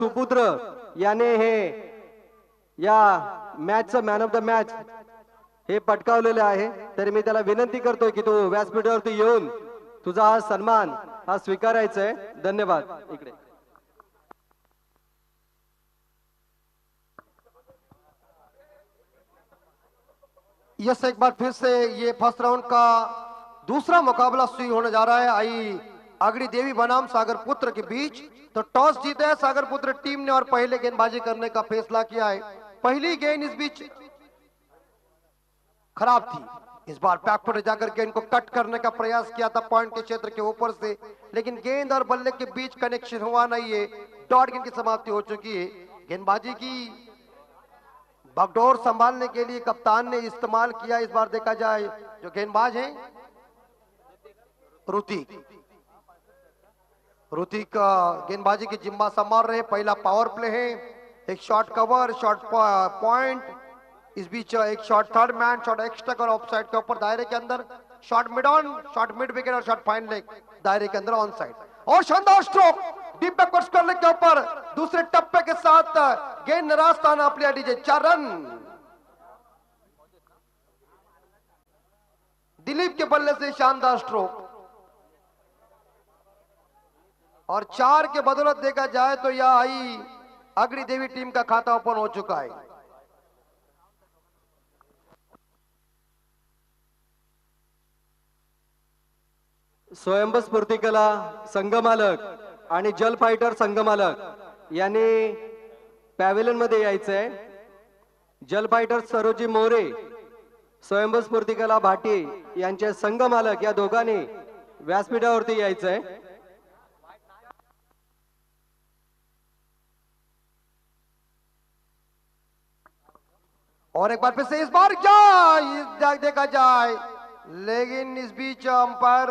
सुपुत्र याने हे या मॅचचं मॅन ऑफ द मॅच हे पटकावलेले आहे. तरी मी त्याला विनंती करतोय की तू व्यासपीठावरती येऊन तुझा हा सन्मान हा स्वीकारायचा आहे. धन्यवाद. इकडे यस, एक बार फिर से ये फर्स्ट राउंड का दूसरा मुकाबला स्विंग होने जा रहा है आई आगड़ी देवी बनाम सागर पुत्र के बीच। तो टॉस जीता है सागर पुत्र टीम ने और पहले गेंदबाजी करने का फैसला किया है। पहली गेंद इस बीच खराब थी। इस बार बैकफुट जाकर के इनको कट करने का प्रयास किया था पॉइंट के क्षेत्र के ऊपर से, लेकिन गेंद और बल्ले के बीच कनेक्शन हुआ नहीं है। डॉट गेंद की समाप्ति हो चुकी है। गेंदबाजी की बागडोर संभालने के लिए कप्तान ने इस्तेमाल किया। इस बार देखा जाए जो गेंदबाज हैं ऋतिक गेंदबाजी की जिम्मा संभाल रहे। पहला पावर प्ले है, एक शॉट कवर, शॉट पॉइंट, इस बीच एक shot third man, shot extra और ऑफ साइड के ऊपर दायरे के अंदर, shot mid on, shot mid wicket और शॉट फाइन लेग दायरे के अंदर ऑन साइड। और शानदार स्ट्रोक डीप बैकवर्ड्स करने के ऊपर दूसरे टप्पे के साथ गेंद रास्ताना आपल्या डीजे 4 रन। दिलीप के बल्ले से शानदार स्ट्रोक और 4 के बदौलत देखा जाए तो यह आई आगड़ी देवी टीम का खाता ओपन हो चुका है। स्वयंभू स्फूर्ती कला संघमालक आणि जल फायटर संघमालक यांनी पॅव्हेलियन मध्ये यायचंय. जल फायटर सरोजी मोरे, स्वयंभू स्फूर्ती कला भाटी यांचे संघमालक या दोघांनी व्यासपीठावरती यायचंय. और एक बार फिर से इस बार क्या देखा जाए, लेकिन इस बीच अंपायर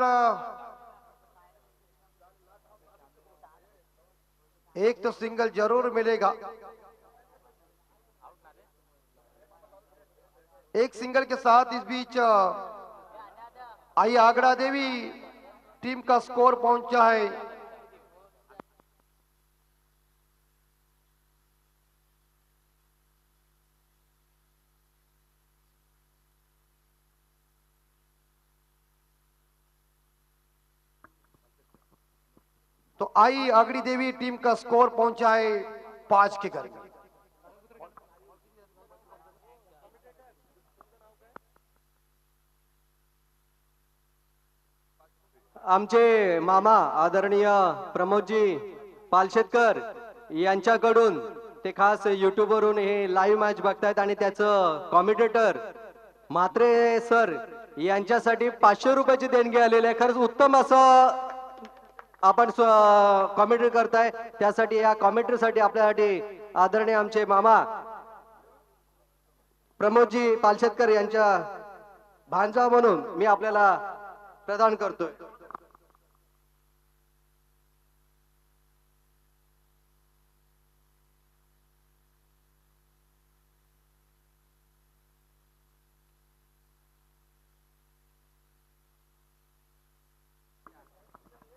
एक तो सिंगल जरूर मिलेगा। एक सिंगल के साथ इस बीच आई आगड़ा देवी टीम का स्कोर पहुंचा है। तो आई आगड़ी देवी टीम का स्कोर पहुंचा है 5 के घर में। आमचे मामा आदरणीय प्रमोदजी पालशेतकर यांच्याकडून ते खास युट्यूब वरून हे लाईव्ह मॅच बघतायत आणि त्याचं कॉमेंटेटर म्हात्रे सर यांच्यासाठी 500 रुपयाची देणगी आलेली आहे. खरंच उत्तम असं आपण कॉमेंट्री करताय, त्यासाठी या कॉमेंट्रीसाठी आपल्यासाठी आदरणीय आमचे मामा प्रमोदजी पालशेतकर यांच्या भांजा म्हणून मी आपल्याला प्रदान करतोय.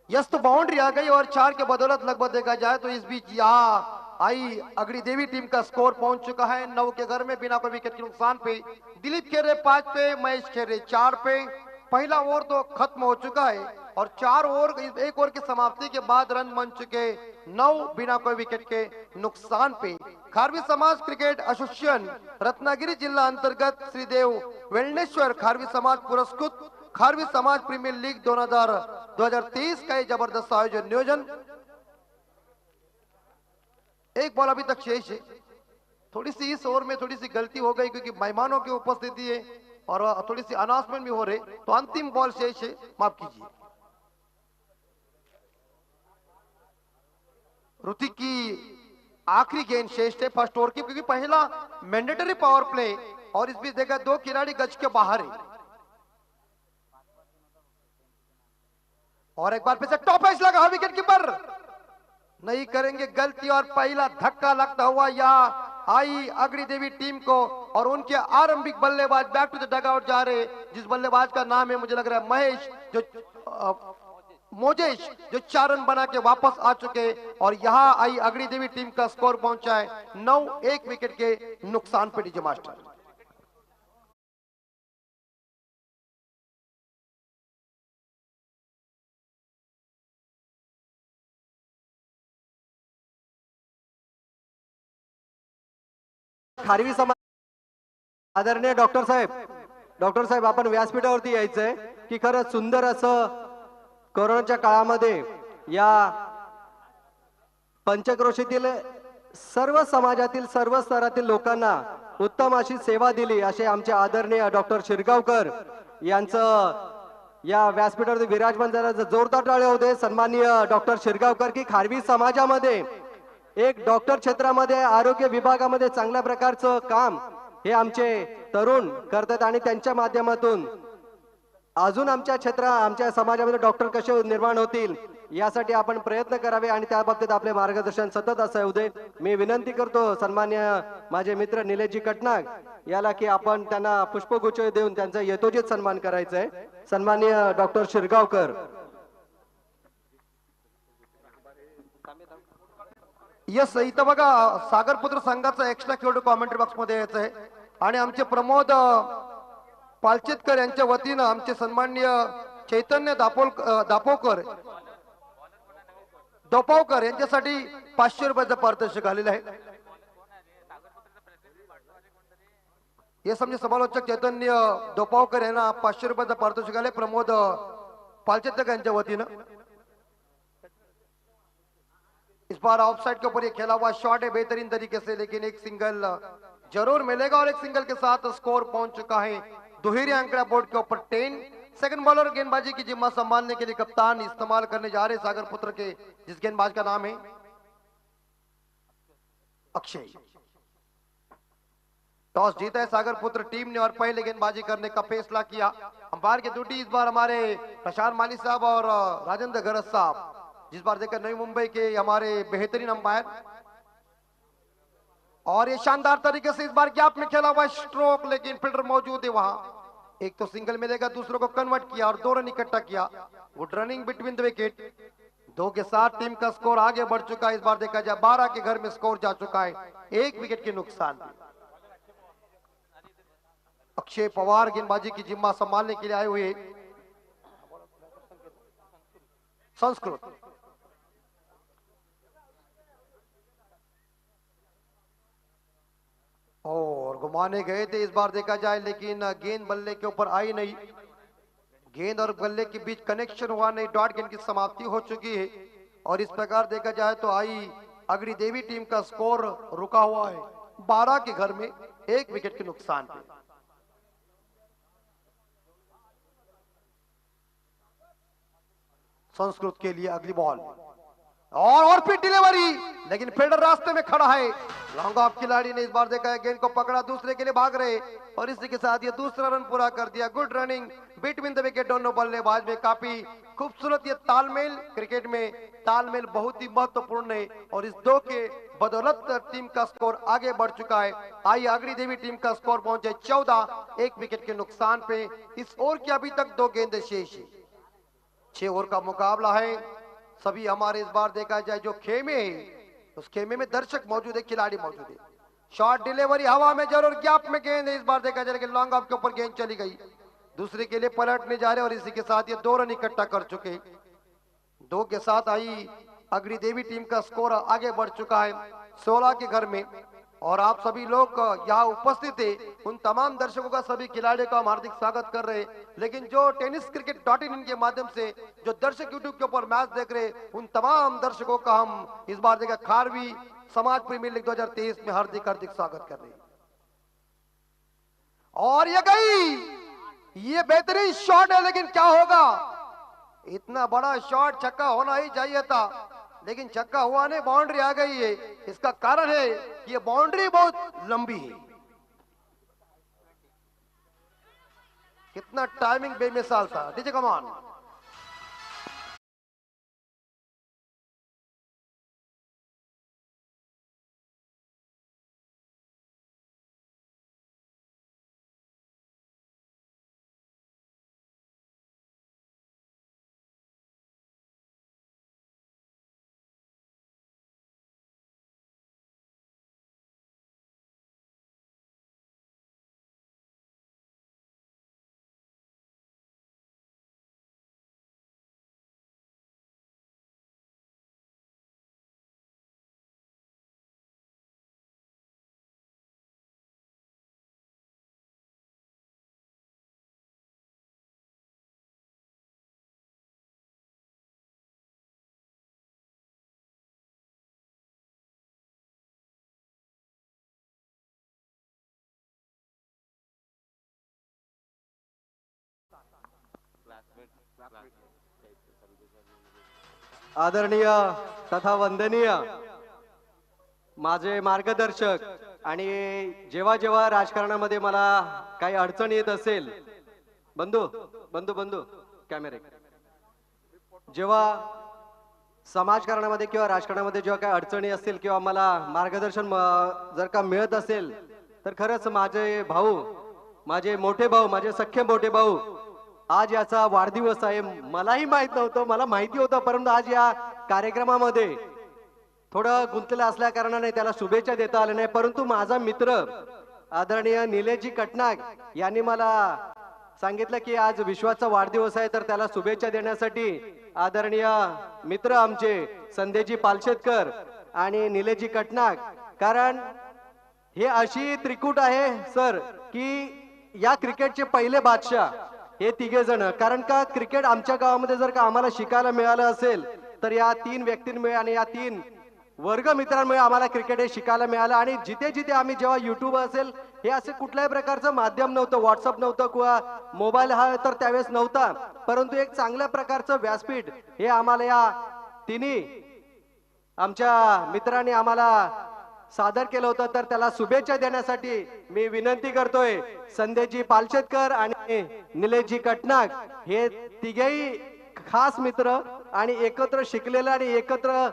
यस, तो बाउंड्री आ गई और 4 के बदौलत लगभग देखा जाए तो इस बीच यहाँ आई अगड़ी देवी टीम का स्कोर पहुंच चुका है 9 के घर में बिना कोई विकेट के नुकसान पे। दिलीप खेरे 5 पे, महेश खेरे 4 पे। पहला ओवर तो खत्म हो चुका है और 4 ओवर, एक ओवर की समाप्ति के बाद रन बन चुके 9 बिना कोई विकेट के नुकसान पे। खारवी समाज क्रिकेट एसोसिएशन रत्नागिरी जिला अंतर्गत श्रीदेव वेलनेश्वर खारवी समाज पुरस्कृत खारवी समाज प्रीमियर लीग 2023 का ये जबरदस्त आयोजन नियोजन। एक बॉल अभी तक शेष है। थोड़ी सी इस ओवर में थोड़ी सी गलती हो गई क्योंकि मेहमानों की उपस्थिति है और थोड़ी सी अनाउंसमेंट भी हो रहे, तो अंतिम बॉल शेष है, माफ कीजिए। ऋतिक की आखिरी गेंद शेष थे फर्स्ट ओवर की, क्योंकि पहला मैंडेटरी पावर प्ले और इस बीच देखा 2 खिलाड़ी गज के बाहर है। और एक बार फिर से टॉप एज लगा विकेट कीपर नहीं करेंगे गलती और पहला धक्का लगता हुआ यहाँ आई अगड़ी देवी टीम को और उनके आरंभिक बल्लेबाज बैक टू द डगआउट जा रहे, जिस बल्लेबाज का नाम है मुझे लग रहा है महेश, जो मोजेश जो 4 रन बना के वापस आ चुके और यहाँ आई अगड़ी देवी टीम का स्कोर पहुंचा है 9, 1 विकेट के नुकसान पे डीजे मास्टर। खारवी समाज आदरणीय डॉक्टर साहेब आपण व्यासपीठावरती यायचंय की खरंच सुंदर असं कोरोनाच्या काळामध्ये या पंचक्रोशीतील सर्व समाजातील सर्व स्तरातील लोकांना उत्तम अशी सेवा दिली असे आमचे आदरणीय डॉक्टर शिरगावकर यांचं या व्यासपीठावरती विराजमान झालं जोरदार टाळ्या होते सन्माननीय डॉक्टर शिरगावकर की खारवी समाजामध्ये एक डॉक्टर क्षेत्रामध्ये आरोग्य विभागामध्ये चांगल्या प्रकारचं काम हे आमचे तरुण करतात आणि त्यांच्या माध्यमातून अजून आमच्या समाजामध्ये डॉक्टर कसे निर्माण होतील यासाठी आपण प्रयत्न करावे आणि त्या बाबतीत आपले मार्गदर्शन सतत असावे दे। मी विनंती करतो सन्मान्य माझे मित्र निलेशजी कटनाग याला की आपण त्यांना पुष्पगुच्छ देऊन त्यांचा यथोचित सन्मान करायचा आहे। सन्मान्य डॉक्टर शिरगावकर। यस इथं बघा सागरपुत्र संघाचा एक्स्ट्रा खेळाडू कॉमेंट्री बॉक्स मध्ये यायचं आहे आणि आमचे प्रमोद पालचेतकर यांच्या वतीनं आमचे सन्माननीय चैतन्य दोपावकर यांच्यासाठी 500 रुपयाचं पारितोषिक आलेलं आहे। हे समजे समालोचक चैतन्य दोपावकर यांना 500 रुपयाचं पारितोषिक आले प्रमोद पालचेतकर यांच्या वतीनं। इस बार ऑफसाइड के ऊपर ये खेला हुआ शॉट है बेहतरीन तरीके से, लेकिन एक सिंगल जरूर मिलेगा और एक सिंगल के साथ स्कोर पहुंच चुका है दोहरी आंकड़ा बोर्ड के ऊपर 10। सेकंड बॉलर गेंदबाजी की जिम्मा संभालने के लिए कप्तान इस्तेमाल करने जा रहे सागर पुत्र के, जिस गेंदबाज का नाम है अक्षय। टॉस जीता है सागर पुत्र टीम ने और पहले गेंदबाजी करने का फैसला किया। अंपायर की ड्यूटी इस बार हमारे प्रशांत माली साहब और राजेंद्र गरज साहब, जिस बार देखकर नई मुंबई के हमारे बेहतरीन अंपायर। और ये शानदार तरीके से इस बार गैप में खेला हुआ स्ट्रोक, लेकिन फील्डर मौजूद है वहां। एक तो सिंगल मिलेगा, दूसरों को कन्वर्ट किया और 2 रन इकट्ठा किया। Good running between the wicket. 2 के साथ टीम का स्कोर आगे बढ़ चुका है। इस बार देखा जाए 12 के घर में स्कोर जा चुका है 1 विकेट के नुकसान। अक्षय पवार गेंदबाजी की जिम्मा संभालने के लिए आए हुए संस्कृत। और घुमाने गए थे इस बार देखा जाए, लेकिन गेंद बल्ले के ऊपर आई नहीं। गेंद और बल्ले के बीच कनेक्शन हुआ नहीं। डॉट गेंद की समाप्ति हो चुकी है और इस प्रकार देखा जाए तो आई अगड़ी देवी टीम का स्कोर रुका हुआ है 12 के घर में 1 विकेट के नुकसान पे। संस्कृत के लिए अगली बॉल और फिर डिलीवरी, लेकिन फील्डर रास्ते में खड़ा है। लॉन्ग ऑफ खिलाड़ी ने इस बार देखा है गेंद को पकड़ा, दूसरे के लिए भाग रहे और इसी के साथ ये दूसरा रन पूरा कर दिया। Good running between the wicket. दोनों बल्लेबाज में काफी खूबसूरत ये तालमेल। क्रिकेट में तालमेल बहुत ही महत्वपूर्ण है और इस 2 के बदौलत टीम का स्कोर आगे बढ़ चुका है। आई अगड़ी देवी टीम का स्कोर पहुंचे 14, 1 विकेट के नुकसान पे। इस ओवर की अभी तक 2 गेंदें शेष है। 6 ओवर का मुकाबला है। सभी हमारे इस बार देखा जाए जो खेमे है उस खेमे में दर्शक मौजूद है, खिलाड़ी मौजूद है। शॉट डिलीवरी हवा में जरूर, गैप में गेंद है। इस बार देखा जाए लॉन्ग ऑफ के ऊपर गेंद चली गई, दूसरे के लिए पलटने जा रहे और इसी के साथ ये 2 रन इकट्ठा कर चुके। 2 के साथ आई अगड़ी देवी टीम का स्कोर आगे बढ़ चुका है 16 के घर में। और आप सभी लोग यहाँ उपस्थित है, उन तमाम दर्शकों का, सभी खिलाड़ियों का हम हार्दिक स्वागत कर रहे हैं। लेकिन जो tenniscricket.in के माध्यम से जो दर्शक यूट्यूब के ऊपर मैच देख रहे हैं, उन तमाम दर्शकों का हम इस बार देखा खारवी समाज प्रीमियर लीग 2023 में हार्दिक हार्दिक स्वागत कर रहे हैं। और ये गई, ये बेहतरीन शॉट है, लेकिन क्या होगा, इतना बड़ा शॉट छक्का होना ही चाहिए था, लेकिन छक्का हुआ नहीं, बाउंड्री आ गई है। इसका कारण है कि ये बाउंड्री बहुत लंबी है। कितना टाइमिंग बेमिसाल था। डीजे कमान आदरणीय तथा वंदनीय माझे मार्गदर्शक आणि जेव्हा जेव्हा राजकारणामध्ये मला काही अडचण येत असेल, बंधू बंधू बंधू कॅमेरे, जेव्हा समाजकारणामध्ये किंवा राजकारणामध्ये जेव्हा काही अडचणी असतील किंवा मला मार्गदर्शन जर का मिळत असेल, तर खरंच माझे भाऊ, माझे मोठे भाऊ, माझे सख्खे मोठे भाऊ, आज याचा वाढदिवस आहे. मलाही माहित नव्हतं, मला माहिती होतं, परंतु आज या कार्यक्रमामध्ये थोडं गुंतलेलं असल्या कारणाने त्याला शुभेच्छा देता आल्या नाही. परंतु माझा मित्र आदरणीय निलेशजी कटनाग यांनी मला सांगितलं की आज विश्वाचा वाढदिवस आहे, तर त्याला शुभेच्छा देण्यासाठी आदरणीय मित्र आमचे संदेशजी पालशेतकर आणि निलेशजी कटनाग, कारण हे अशी त्रिकूट आहे सर की या क्रिकेटचे पहिले बादशाह हे तिघे जण. कारण का क्रिकेट आमच्या गावामध्ये जर का आम्हाला शिकायला मिळालं असेल तर या तीन व्यक्तींमुळे आणि या तीन वर्ग मित्रांमुळे आम्हाला क्रिकेट हे शिकायला मिळालं. आणि जिथे जिथे आम्ही जेव्हा युट्यूब असेल, हे असे कुठल्याही प्रकारचं माध्यम नव्हतं, व्हॉट्सअप नव्हतं किंवा मोबाईल हा तर त्यावेळेस नव्हता, परंतु एक चांगल्या प्रकारचं व्यासपीठ हे आम्हाला या तिन्ही आमच्या मित्रांनी आम्हाला सादर केलं होतं. तर त्याला शुभेच्छा देण्यासाठी मी विनंती करतोय, संदेशजी पालशेतकर आणि निलेशजी कटनाग हे तिघेही खास मित्र आणि एकत्र शिकलेले आणि एकत्र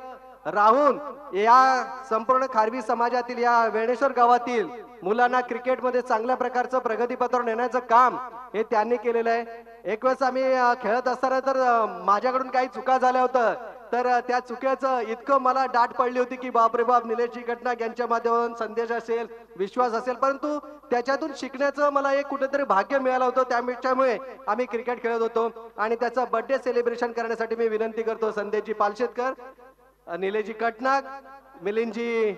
राहून या संपूर्ण खारवी समाजातील या वेणेश्वर गावातील मुलांना क्रिकेटमध्ये चांगल्या प्रकारचं प्रगतीपथावर नेण्याचं काम हे त्यांनी केलेलं आहे. एक वेळेस आम्ही खेळत असताना तर माझ्याकडून काही चुका झाल्या होत्या, तर त्या चुकीचं इतकं मला डाट पडली होती की बापरे बाप, निलेशजी कटनाग यांच्या माध्यमातून संदेश असेल, विश्वास असेल, परंतु त्याच्यातून शिकण्याचं मला एक कुठेतरी भाग्य मिळालं होतं. त्यामुळे आम्ही क्रिकेट खेळत होतो. आणि त्याचा बर्थडे सेलिब्रेशन करण्यासाठी मी विनंती करतो संदेशजी पालशेतकर, निलेशजी कटनाग, मिलिंदजी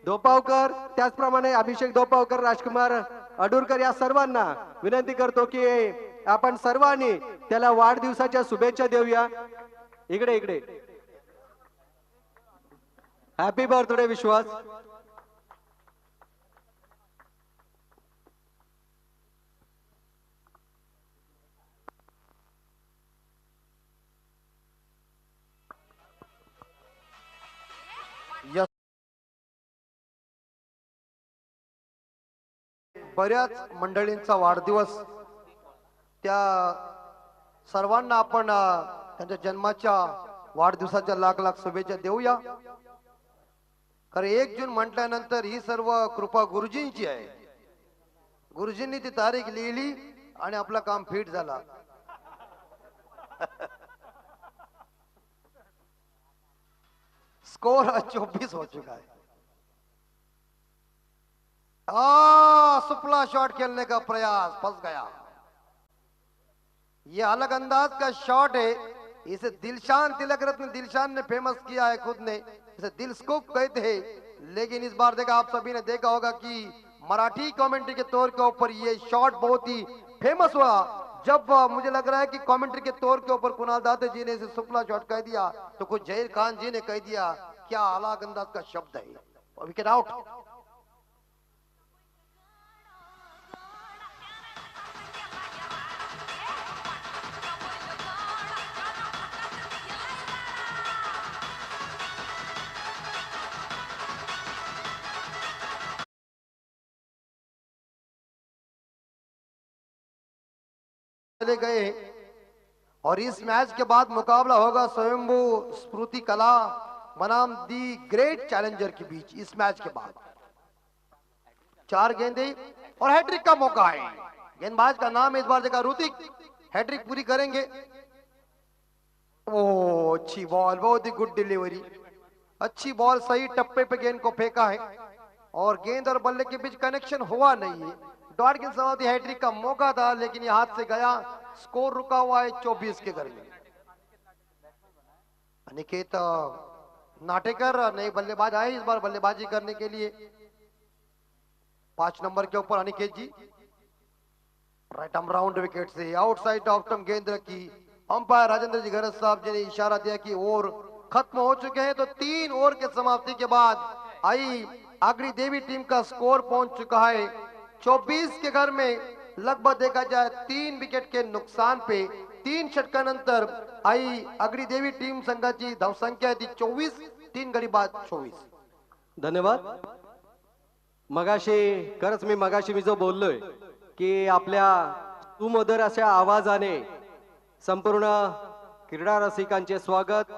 धोपावकर, त्याचप्रमाणे अभिषेक धोपावकर, राजकुमार अडूरकर या सर्वांना विनंती करतो की आपण सर्वांनी त्याला वाढदिवसाच्या शुभेच्छा देऊया. इकडे इकडे हॅपी बर्थडे विश्वास. या बऱ्याच मंडळींचा वाढदिवस, त्या सर्वांना आपण त्यांच्या जन्माच्या वाढदिवसाच्या लाख लाख शुभेच्छा देऊया. कारण 1 जून म्हटल्यानंतर ही सर्व कृपा गुरुजींची आहे. गुरुजींनी ती तारीख लिहिली आणि आपलं काम फिट झाला. स्कोर 24 हो चुका है. सुपला शॉट खेलने का प्रयास फंस गया. ये अलग अंदाज का शॉट है. इसे दिलशान तिलक रत्न दिलशान ने फेमस किया है खुद ने. इसे दिल स्कूप कहते हैं. लेकिन इस बार देखा, आप सभी ने देखा होगा कि मराठी कमेंट्री के तौर के ऊपर ये शॉट बहुत ही फेमस हुआ. जब मुझे लग रहा है कि कमेंट्री के तौर के ऊपर कुणाल दाते जी ने इसे सुपला शॉट कह दिया, तो कुछ जहीर खान जी ने कह दिया क्या अलग अंदाज का शब्द है. Wicket out. चले गए और इस मैच के बाद मुकाबला होगा स्वयंभू स्मृति कला बनाम दी ग्रेट चैलेंजर के बीच. इस मैच के बाद 4 गेंदे और हैट्रिक का मौका है. गेंदबाज का नाम इस बार देखा ऋतिक, हैट्रिक पूरी करेंगे. ओ अच्छी बॉल, बहुत ही गुड डिलीवरी, अच्छी बॉल, सही टप्पे पे गेंद को फेंका है और गेंद और बल्ले के बीच कनेक्शन हुआ नहीं है. डॉट के समाप्ति हैट्रिक का मौका था लेकिन ये हाथ से गया. स्कोर रुका हुआ है 24 के घर में. अनिकेत नाटेकर नए बल्लेबाज आए इस बार बल्लेबाजी करने के लिए. 5 नंबर के ऊपर अनिकेत जी राइट आर्म राउंड विकेट से आउटसाइड ऑफ स्टंप गेंद रखी. अंपायर राजेंद्र जी गरज साहब जी ने इशारा दिया कि ओवर खत्म हो चुके हैं. तो 3 ओवर के समाप्ति के बाद आई आगरी देवी टीम का स्कोर पहुंच चुका है 24 के घर में. लगभग देखा जाए 3 विकेट के नुकसान पे 3 षटकानंतर आई आगरी देवी टीम संघाची धावसंख्या आहे ती 24, 3 गडी बाद 24. धन्यवाद. खरंच मी जो बोललोय की आपल्या सुमधुर अशा आवाजाने संपूर्ण क्रीडा रसिकांचे स्वागत,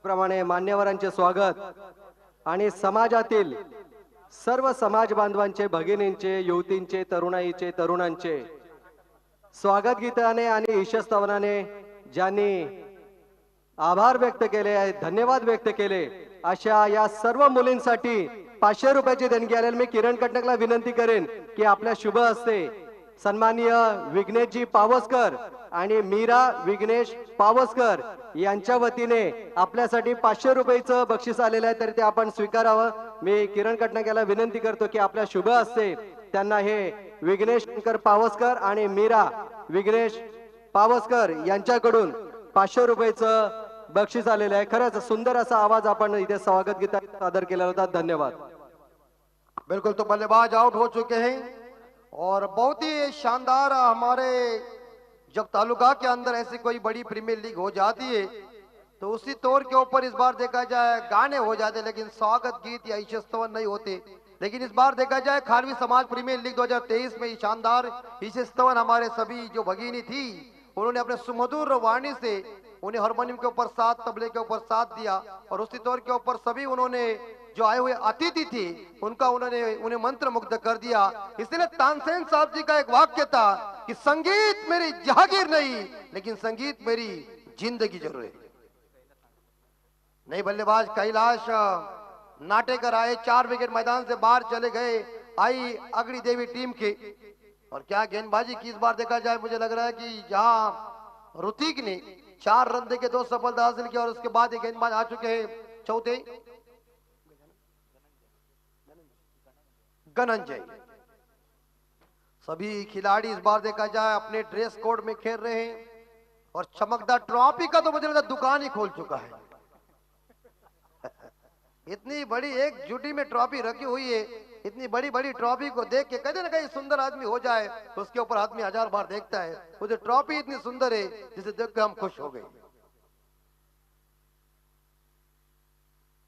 प्रमाणे मान्यवरांचे स्वागत आणि समाजातील सर्व समाज बांधवांचे, भगिनींचे, युवतींचे, तरुणांचे स्वागत गीताने आणि ईशस्तवनाने ज्यांनी आभार व्यक्त केले आहेत, धन्यवाद व्यक्त केले, अशा या सर्व मुलींसाठी 500 रुपयाची देणगी आलेली मी किरण कटकला विनंती करेन की आपल्या शुभ हस्ते सन्माननीय विघ्नेशजी पावसकर आणि मीरा विघ्नेश पावसकर यांच्या वतीने आपल्यासाठी 500 रुपयाचं बक्षीस आलेलं आहे, तर ते आपण स्वीकारावं. मी किरण कटनाक विनंती करतो की आपल्या शुभ हस्ते त्यांना हे विघ्नेश शंकर पावसकर आणि मीरा विघ्नेश पावसकर यांच्याकडून 500 रुपयाचं बक्षीस आलेलं आहे. खरंच सुंदर असा आवाज आपण इथे स्वागत गीता सादर केला होता. धन्यवाद. बिल्कुल, तो बल्लेबाज आउट हो चुके हैं और बहुत ही शानदार हमारे जब तालुका के अंदर ऐसी कोई बड़ी प्रीमियर लीग हो जाती है तो उसी तौर के ऊपर इस बार देखा जाए गाने हो जाते, लेकिन स्वागत गीत या ईशस्तवन नहीं होते. लेकिन इस बार देखा जाए खारवी समाज प्रीमियर लीग 2023 में शानदार ईशस्तवन हमारे सभी जो भगिनी थी उन्होंने अपने सुमधुर वाणी से उन्हें हारमोनियम के ऊपर साथ, तबले के ऊपर साथ दिया और उसी तौर के ऊपर सभी उन्होंने जो आए हुए अतिथि थे उनका उन्हें मंत्र मुग्ध कर दिया. इसलिए तानसेन साहब जी का एक वाक्य था कि संगीत मेरी जहागीर नहीं लेकिन संगीत मेरी जिंदगी जरूर है. नई बल्लेबाज कैलाश नाटेकर आए, 4 विकेट मैदान से बाहर चले गए आई अगड़ी देवी टीम के. और क्या गेंदबाजी की इस बार देखा जाए, मुझे लग रहा है कि जहां ऋतिक ने 4 रन देके 2 सफलता हासिल की और उसके बाद ये गेंदबाज आ चुके हैं चौथे गनंजय. सभी खिलाड़ी इस बार देखा जाए अपने ड्रेस कोड में खेल रहे हैं और चमकदार ट्रॉफी का तो मुझे लगता है दुकान ही खोल चुका है. इतनी बड़ी एक जुटी में ट्रॉफी रखी हुई है, इतनी बड़ी बड़ी ट्रॉफी को देख के कहते ना कहीं सुंदर आदमी हो जाए तो उसके ऊपर आदमी 1000 बार देखता है. वो जो ट्रॉफी इतनी सुंदर है जिसे देख के हम खुश हो गए.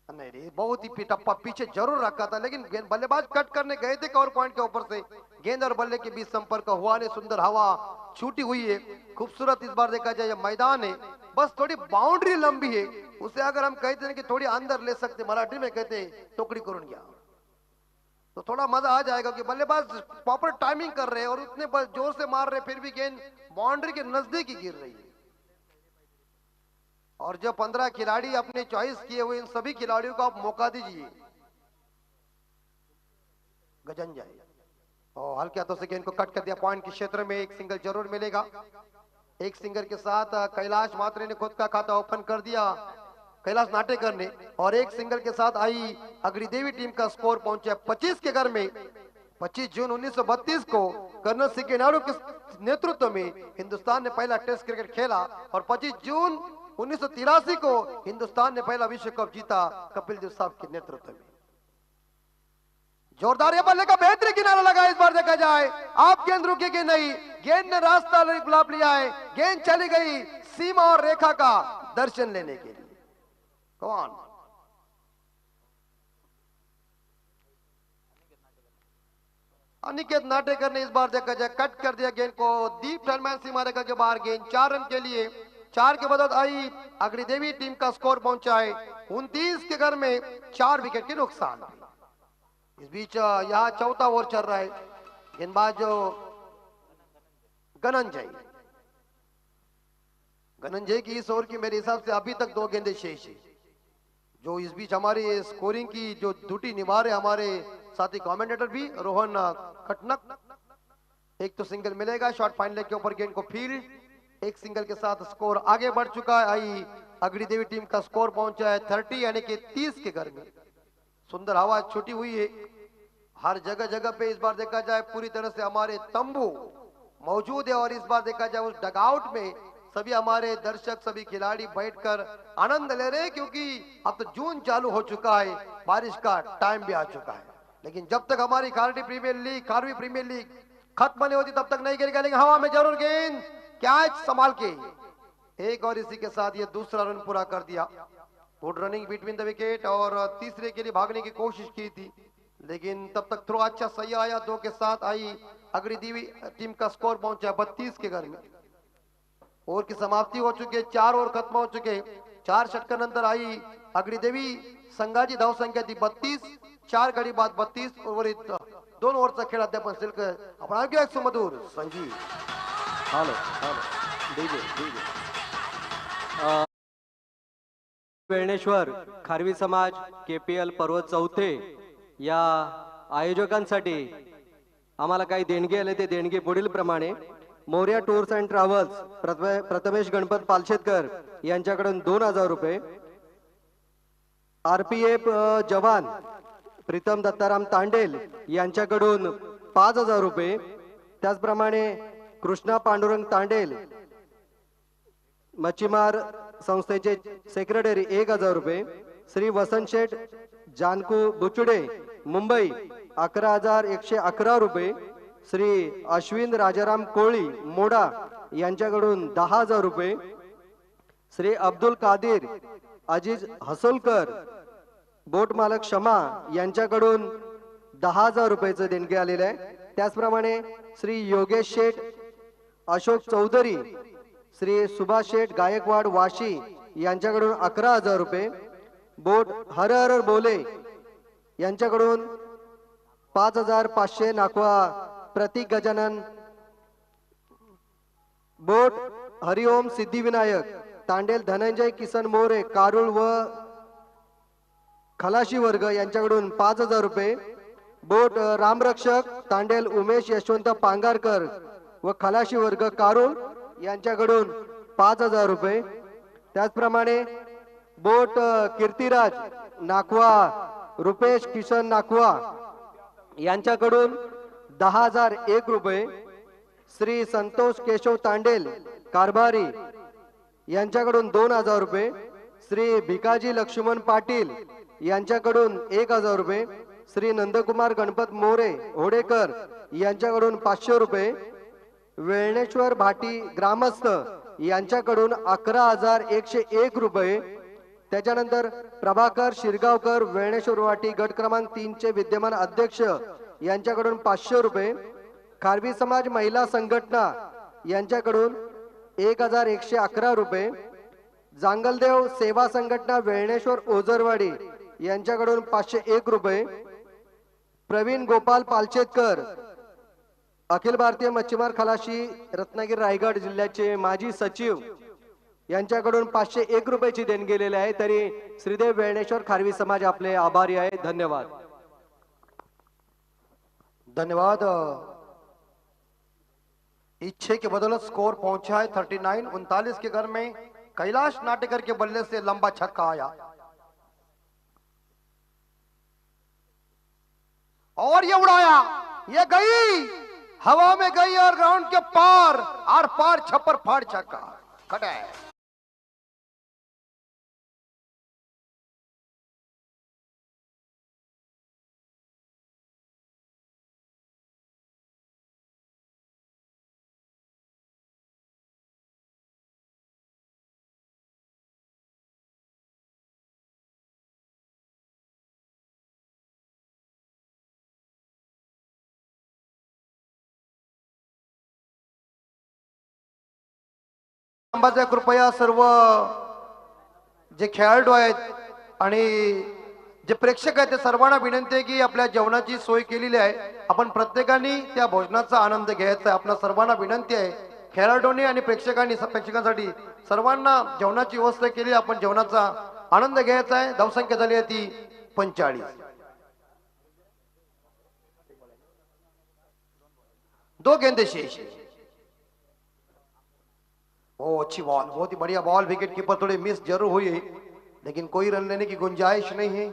नहीं रे, बहुत ही पिटप्पा पीछे जरूर रखा था, लेकिन बल्लेबाज कट करने गए थे कवर पॉइंट के ऊपर से गेंद और बल्ले के बीच संपर्क हुआ नहीं. सुंदर हवा छूटी हुई है, खूबसूरत इस बार देखा जाए ये मैदान है. बस थोड़ी बाउंड्री लंबी है, उसे अगर हम कहते हैं कि थोड़ी अंदर ले सकते, मराठी में कहते हैं टोकरी करून गया, तो थोड़ा मजा आ जाएगा कि बल्लेबाज प्रॉपर टाइमिंग कर रहे हैं और उतने जोर से मार रहे फिर भी गेंद बाउंड्री के नजदीक ही गिर रही है. और जो 15 खिलाड़ी अपने चॉइस किए हुए इन सभी खिलाड़ियों को आप मौका दीजिए. गजन जाए और हल्के हाथों से गेंद को कट कर दिया. पॉइंट के क्षेत्र में एक सिंगल जरूर मिलेगा. एक सिंगल के साथ कैलाश मात्रे ने खुद का खाता ओपन कर दिया, कैलाश नाटेकर ने, और एक सिंगल के साथ आई अगड़ी देवी टीम का स्कोर पहुंचा 25 के घर में. 25 जून 1932 को कर्नल सी.के. नायडू के नेतृत्व में हिंदुस्तान ने पहला टेस्ट क्रिकेट खेला और 25 जून 1983 को हिंदुस्तान ने पहला विश्व कप जीता कपिल देव साहब के नेतृत्व में. जोरदार ये बल्ले का बेहतरीन किनारा लगा. इस बार देखा जाए आप गेंद रुकेगी नहीं, गेंद ने रास्ता गुलाब लिया है, गेंद चली गई सीमा और रेखा का दर्शन लेने के लिए. कौन अनिकेत नाटेकर ने इस बार देखा जाए कट कर दिया गेंद को डीप टर्नमैन सीमा रेखा के बाहर. गेंद 4 रन के लिए, 4 के बदौलत आई अगड़ी देवी टीम का स्कोर पहुंचा है 29 के घर में 4 विकेट के नुकसान. इस बीच यहाँ चौथा ओवर चल रहा है. गेंदबाज गनंजय की इस ओवर की मेरे हिसाब से अभी तक 2 गेंदें शेष है. जो इस बीच हमारी स्कोरिंग की जो ड्यूटी निभा रहे हमारे साथी कमेंटेटर भी रोहन खटनक. एक तो सिंगल मिलेगा शॉर्ट फाइन लेग के ऊपर गेंद को फील्ड. एक सिंगल के साथ स्कोर आगे बढ़ चुका है. आई अगड़ी देवी टीम का स्कोर पहुंचा है 30 यानी कि 30 के घर में. सुंदर हवा छुटी हुई है हर जगह जगह पे. इस बार देखा जाए पूरी तरह से हमारे तंबू मौजूद है और इस बार देखा जाए उस डगआउट में सभी हमारे दर्शक, सभी खिलाड़ी बैठकर आनंद ले रहे हैं, क्योंकि अब तो जून चालू हो चुका है, बारिश का टाइम भी आ चुका है. लेकिन जब तक हमारी खारवी प्रीमियर लीग खत्म नहीं होती तब तक नहीं गिरेगा. लेकिन हवा में जरूर गेंद कैच संभाल के एक और इसी के साथ ये दूसरा रन पूरा कर दिया। Good running between the wicket और तीसरे के लिए भागने की कोशिश की थी, लेकिन तब तक थ्रो अच्छा सही आया। 2 के साथ आई अगड़ी देवी टीम का स्कोर पहुंचा 32 के घर में। ओवर की समाप्ति हो चुकी है, 4 ओवर खत्म हो चुके। 4 षटकानंतर आई अगड़ी देवी संघाची धाव संख्या ती 32, 4 गडी बाद 32 उर्वरित 2 ओव्हरचा खेळ अद्याप शिल्लक आहे। आपण ऐकूया एक सुमधूर संगीत। Hello hello DJ DJ Velneshwar Kharvi Samaj KPL पर्वत चौथे या आयोजकांसाठी आम्हाला काही देणगी आले, ते देणगी पुढील प्रमाणे: Morya tours and travels Prathamesh Ganpat Palshetkar यांच्याकडून 2000 रुपये, RPF जवान प्रीतम दत्ताराम तांडेल यांच्याकडून 5000 रुपये, त्याचप्रमाणे कृष्णा पांडुरंग तांडेल मच्छीमार संस्थेचे सेक्रेटरी 1000 रुपये, श्री वसंत शेठ जानकू बुचुडे मुंबई 11111 रुपये, श्री अश्विन राजाराम कोळी मोडा यांच्याकडून 10000 रुपये, श्री अब्दुल कादिर अजीज हसोलकर बोट मालक शमा यांच्याकडून 10000 रुपयाचं देणगी आलेलं आहे। त्याचप्रमाणे श्री योगेश शेठ अशोक चौधरी, श्री सुभाष शेठ गायकवाड वाशी यांच्याकडून 11000 रुपये, बोट हर हर बोले यांच्याकडून 5500 नाकवा प्रतीक गजानन, बोट हरिओम सिद्धिविनायक तांडेल धनंजय किसन मोरे कारुळ व खलाशी वर्ग यांच्याकडून 5000 रुपये, बोट रामरक्षक तांडेल उमेश यशवंत पांगारकर व खलाशी वर्ग कारुळ यांच्याकडून 5000 रुपये, त्याचप्रमाणे बोट कीर्तिराज नाकवा रुपेश किशन नाकवा यांच्याकडून 10001 रुपये, श्री संतोष केशव तांडेल कारभारी यांच्याकडून 2000 रुपये, श्री भिकाजी लक्ष्मण पाटील यांच्याकडून 1000 रुपये, श्री नंदकुमार गणपत मोरे होडेकर यांच्याकडून 500 रुपये, वेळणेश्वर भाटी ग्रामस्थ यांच्याकडून 11101 रुपये, त्याच्यानंतर प्रभाकर शिरगावकर वेळणेश्वर वाटी गट क्रमांक 3 चे विद्यमान अध्यक्ष यांच्याकडून 500 रुपये, खारवी समाज महिला संघटना यांच्याकडून 1111 रुपये, जांगलदेव सेवा संघटना वेळणेश्वर ओझरवाडी यांच्याकडून 501 रुपये, प्रवीण गोपाल पालचेतकर अखिल भारतीय मच्छीमार खलाशी रत्नागिरी रायगड जिल्ह्याचे माजी सचिव यांच्याकडून 501 रुपयाची देणगी गेलेली आहे। तरी श्रीदेव वेळणेश्वर खारवी समाज आपले आभारी आहे। धन्यवाद धन्यवाद। इच्छे के बदौलत स्कोर पहुंचा है 39। 39 के घर में कैलाश नाटेकर के बल्ले से लंबा छक्का आया और ये उड़ाया, ये गई हवा में गई और ग्राउंड के पार आर पार छप्पर फाड़ छक्का खड़ा है। कृपया सर्व जे खेळाडू आहेत आणि जे प्रेक्षक आहेत ते सर्वांना विनंती आहे की आपल्या जेवणाची सोय केलेली आहे, आपण प्रत्येकाने त्या भोजनाचा आनंद घ्यायचा आहे। आपल्या सर्वांना विनंती आहे, खेळाडूंनी आणि प्रेक्षकांसाठी सर्वांना जेवणाची व्यवस्था केली, आपण जेवणाचा आनंद घ्यायचा आहे। धावसंख्या झाली आहे ती 45। 2 गेंदे शेष। ओ अच्छी बॉल, बहुत ही बढ़िया बॉल। विकेट कीपर थोड़े मिस जरूर हुई है, लेकिन कोई रन लेने की गुंजाइश नहीं है।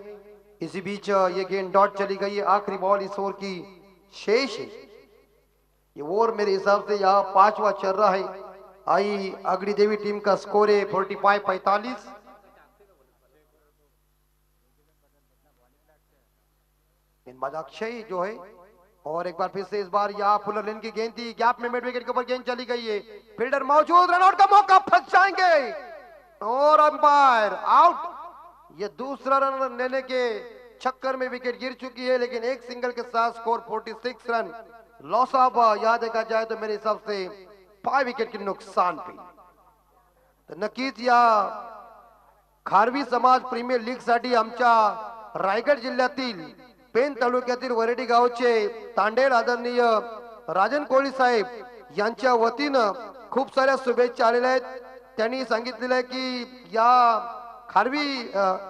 इसी बीच ये गेंद डॉट चली गई है। आखिरी बॉल इस ओवर की शेष है। ये ओवर मेरे हिसाब से यहाँ 5वां चल रहा है। आई अगड़ी देवी टीम का स्कोर है 45-45। गेंदबाज अक्षय जो है और एक बार फिर से इस बार यहाँ फुलर लेन की गेंद थी, गैप में मिड विकेट के ऊपर गेंद चली गई है, फील्डर मौजूद, रनआउट का मौका, फंस जाएंगे और अंपायर आउट। ये दूसरा रन लेने के चक्कर में विकेट गिर चुकी है, लेकिन एक सिंगल के साथ स्कोर 46 रन। लॉस ऑफ याद देखा जाए तो मेरे हिसाब से 5 विकेट के नुकसान पे। तर नक्कीच या खारवी समाज प्रीमियर लीग साठी आमच्या रायगड जिल्ह्यातील पेन तालुक्यातील वरडी गावचे तांडेल आदरणीय राजन कोळी साहेब यांच्या वतीनं खूप साऱ्या शुभेच्छा आलेल्या आहेत। त्यांनी सांगितलेलं आहे की या खारवी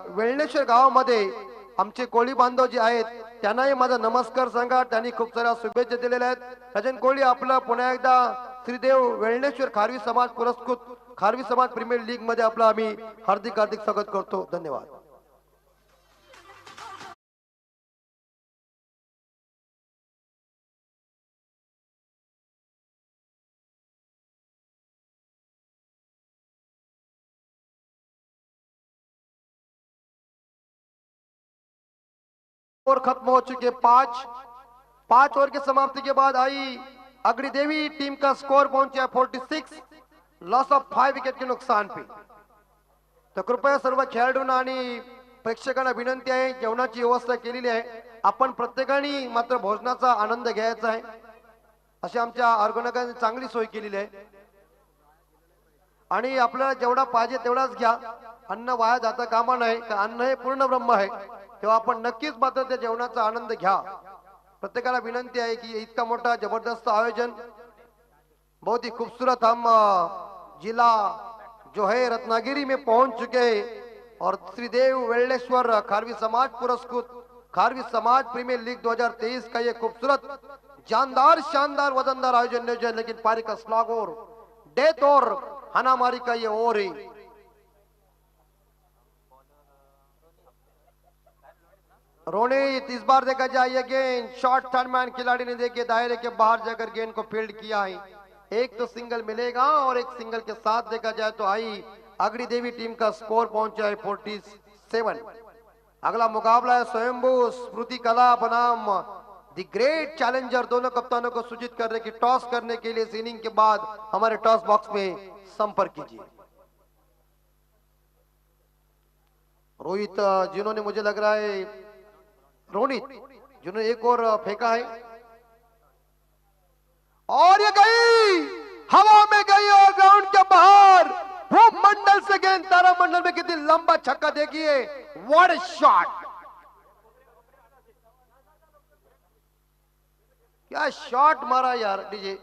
वेळणेश्वर गावामध्ये आमचे कोळी बांधव जे आहेत त्यांनाही माझा नमस्कार सांगा। त्यांनी खूप साऱ्या शुभेच्छा दिलेल्या आहेत। राजन कोळी आपलं पुन्हा एकदा श्रीदेव वेळणेश्वर खारवी समाज पुरस्कृत खारवी समाज प्रीमियर लीग मध्ये आपलं आम्ही हार्दिक हार्दिक स्वागत करतो। धन्यवाद। और खत्म हो चुके 5 ओवर की समाप्ति के बाद आई अग्री देवी टीम का स्कोर पहुंचा 46, लॉस ऑफ 5 विकेट के नुकसान पे। तर कृपया सर्व खेळाडूंना आणि प्रेक्षकांना विनंती आहे, जेवणाची व्यवस्था केलेली आहे, आपण प्रत्येकाने मात्र भोजनाचा आनंद घ्यायचा आहे, अशी आमच्या ऑर्गनायझरने चांगली सोय केलेली आहे। आणि आपल्याला जेवढा पाहिजे तेवढाच घ्या, अन्न वाया जाता कामा नये, अन्न हे पूर्ण ब्रह्म आहे, तेव्हा आपण नक्कीच मात्र त्या जेवणाचा आनंद घ्या। प्रत्येकाला विनंती आहे की इतना मोटा जबरदस्त आयोजन, बहुत ही खूबसूरत हम जिला जो है रत्नागिरी में पहुंच चुके हैं और श्रीदेव वेल्लेश्वर खारवी समाज पुरस्कृत खारवी समाज प्रीमियर लीग 2023 का ये खूबसूरत जानदार शानदार वजनदार आयोजन है, लेकिन पारी का स्लॉग और डेथ और हनामारी का ये ओवर है। रोनित इस बार देखा जाए गेंद शॉर्ट टर्नमैन खिलाड़ी ने देखिए दायरे के बाहर जाकर गेंद को फील्ड किया है। एक तो सिंगल मिलेगा और एक सिंगल के साथ देखा जाए तो आई अग्री देवी टीम का स्कोर पहुंचा है 47। अगला मुकाबला है स्वयंभू स्मृति कला बनाम द ग्रेट चैलेंजर। दोनों कप्तानों को सूचित कर रहे कि टॉस करने के लिए इस इनिंग के बाद हमारे टॉस बॉक्स में संपर्क कीजिए। रोहित जिन्होंने मुझे लग रहा है रोनित जिन्होंने एक और फेंका है और ये गई हवा में गई और ग्राउंड के बाहर भूमंडल से गेंद तारामंडल में कितनी लंबा छक्का देखिए, व्हाट अ शॉट, क्या शॉट मारा यार डीजे।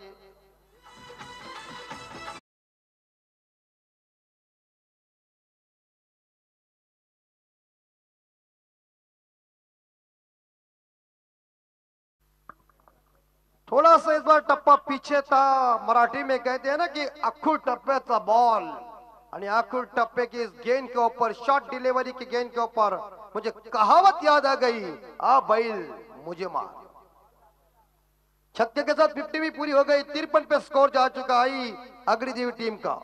थोड़ा सा इस बार टप्पा पीछे था, मराठी में कहते हैं ना कि अखुल टप्पे था बॉल, आणि अखुल टप्पे की इस गेंद के ऊपर शॉर्ट डिलीवरी की गेंद के ऊपर मुझे कहावत याद आ गई, आ बैल मुझे मार। छक्के के साथ 50 भी पूरी हो गई, 53 पे स्कोर जा चुका है अग्रिदेवी टीम का।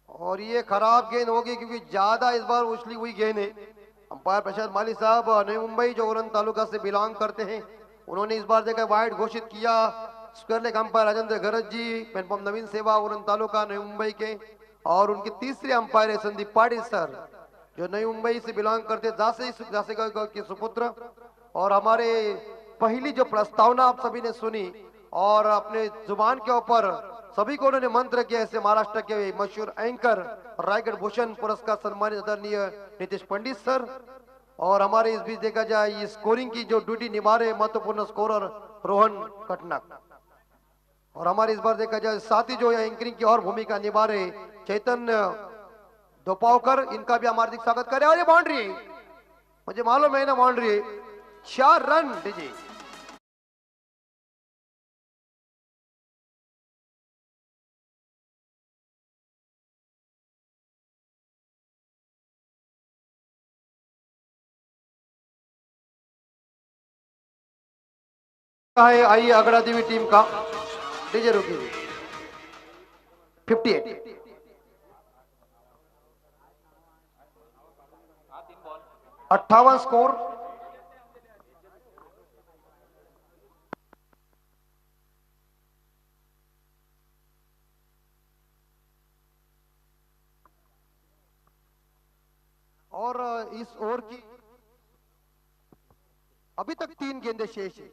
और ये खराब गेंद होगी क्योंकि ज्यादा इस बार उछली हुई गेंद है। अंपायर प्रशांत माली साहब नई मुंबई जो उरण तालुका से बिलोंग करते हैं, उन्होंने इस बार देखा वाइड घोषित किया। स्क्वायर लेग अंपायर राजेंद्र गरज जी पेनपम नवीन सेवा उरण तालुका नई मुंबई के, और उनके तीसरे अंपायर है संदीप पाटिल सर जो नई मुंबई से बिलोंग करते जासे के सुपुत्र। और हमारे पहली जो प्रस्तावना आप सभी ने सुनी और अपने जुबान के ऊपर सभी को उन्होंने मंत्र किया, ऐसे महाराष्ट्र के मशहूर एंकर रायगढ़ भूषण पुरस्कार सम्मानित आदरणीय नीतीश पंडित सर। और हमारे इस बीच देखा जाए ये स्कोरिंग की जो ड्यूटी निभा रहे महत्वपूर्ण स्कोरर रोहन कटनाक, और हमारे इस बार देखा जाए साथ ही जो एंकरिंग की और भूमिका निभा रहे चैतन्य दोपावकर, इनका भी हम हार्दिक स्वागत करें। और ये बाउंड्री मुझे मालूम है ना, बाउंड्री 4 रन दीजिए। है आई अगड़ा देवी टीम का डीजे रुकी। 58. 58 स्कोर. और इस ओवर की अभी तक 3 गेंदें शेष है.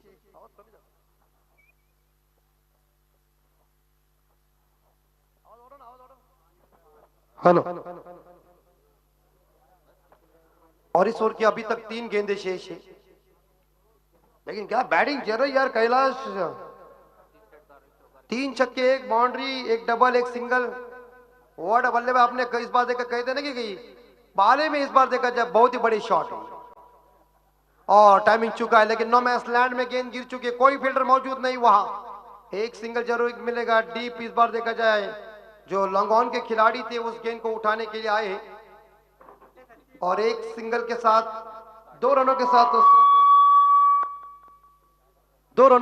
हेलो. और इस ओवर की अभी तक 3 गेंदें शेष है. लेकिन क्या बैटिंग चल रही यार कैलाश. 3 छक्के, 1 boundary, 1 double, 1 single. What a बल्ले. आपने इस बार देखा कहते ना कि बाले में इस बार देखा जाए बहुत ही बड़ी शॉट है और टाइमिंग चुका है. लेकिन नो मैच लैंड में गेंद गिर चुकी है. कोई फील्डर मौजूद नहीं वहां. 1 सिंगल जरूर मिलेगा डीप. इस बार देखा जाए जो लॉन्ग ऑन के खिलाड़ी थे उस गेंद को उठाने के लिए आए और 1 सिंगल के साथ 2 रनों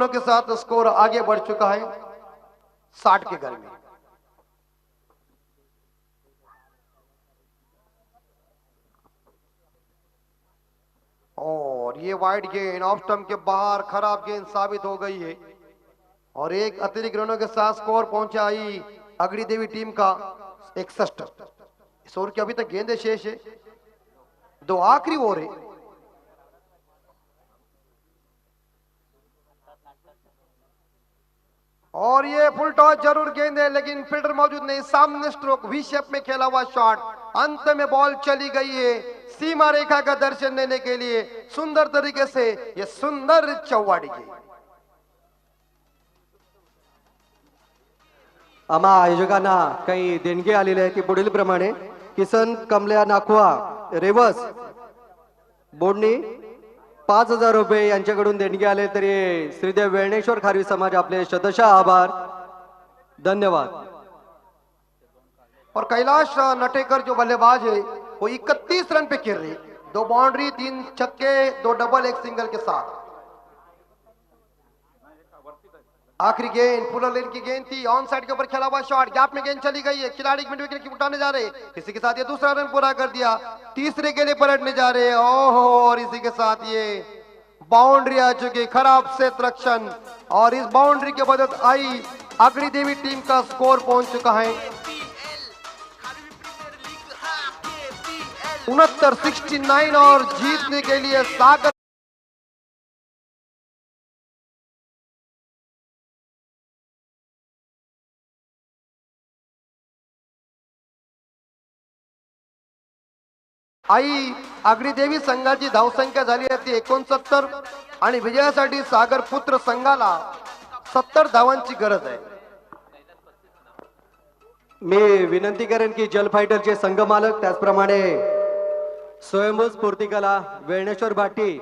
के साथ स्कोर आगे बढ़ चुका है 60 के घर में. और ये वाइड गेंद ऑफ स्टंप के बाहर खराब गेंद साबित हो गई है और 1 अतिरिक्त रनों के साथ स्कोर पहुंचा आई अगड़ी देवी टीम का 61. इस ओवर की अभी तक गेंदें शेष है. 2 आखिरी ओवर है. और ये फुल टॉस जरूर गेंद है लेकिन फील्डर मौजूद नहीं. सामने स्ट्रोक वी शेप में खेला हुआ शॉट. अंत में बॉल चली गई है सीमा रेखा का दर्शन देने के लिए सुंदर तरीके से. ये सुंदर चौवाड़ी की आम्हा आयोजकांना काही देणगी आलेली आहे ती पुढील प्रमाणे. किसन कमल्या नाखवा रेवस बोडणी 5,000 रुपये यांच्याकडून देणगी आले. तरी श्रीदेव वेळणेश्वर खारवी समाज आपले शतशः आभार. धन्यवाद. और कैलाश नटेकर जो बल्लेबाज है वो 31 रन पे खेल रही. 2 बाउंड्री, 3 छक्के, 2 डबल, 1 सिंगल के साथ. आखिरी गेंद फुलर लेन की गेंद थी. ऑन साइड के ऊपर खेला हुआ शॉट. गैप में गेंद चली गई है. खिलाड़ी मिड विकेट की उठाने जा रहे. इसी के साथ ये दूसरा रन पूरा कर दिया. तीसरे के लिए पलटने जा रहे. ओहो. और इसी के साथ ये बाउंड्री आ चुकी. खराब क्षेत्र रक्षण और इस बाउंड्री के बदौलत आई अगड़ी देवी टीम का स्कोर पहुंच चुका है 69 और जीतने के लिए सागर आई आगरी देवी संघाची धावसंख्या झाली होती 69 आणि विजयासाठी सागर पुत्र संघाला 70 धावांची गरज आहे. मी विनंती करेन की जल फायटरचे संघ मालक त्याचप्रमाणे स्वयंभू स्फूर्तिकला वेळणेश्वर भाटी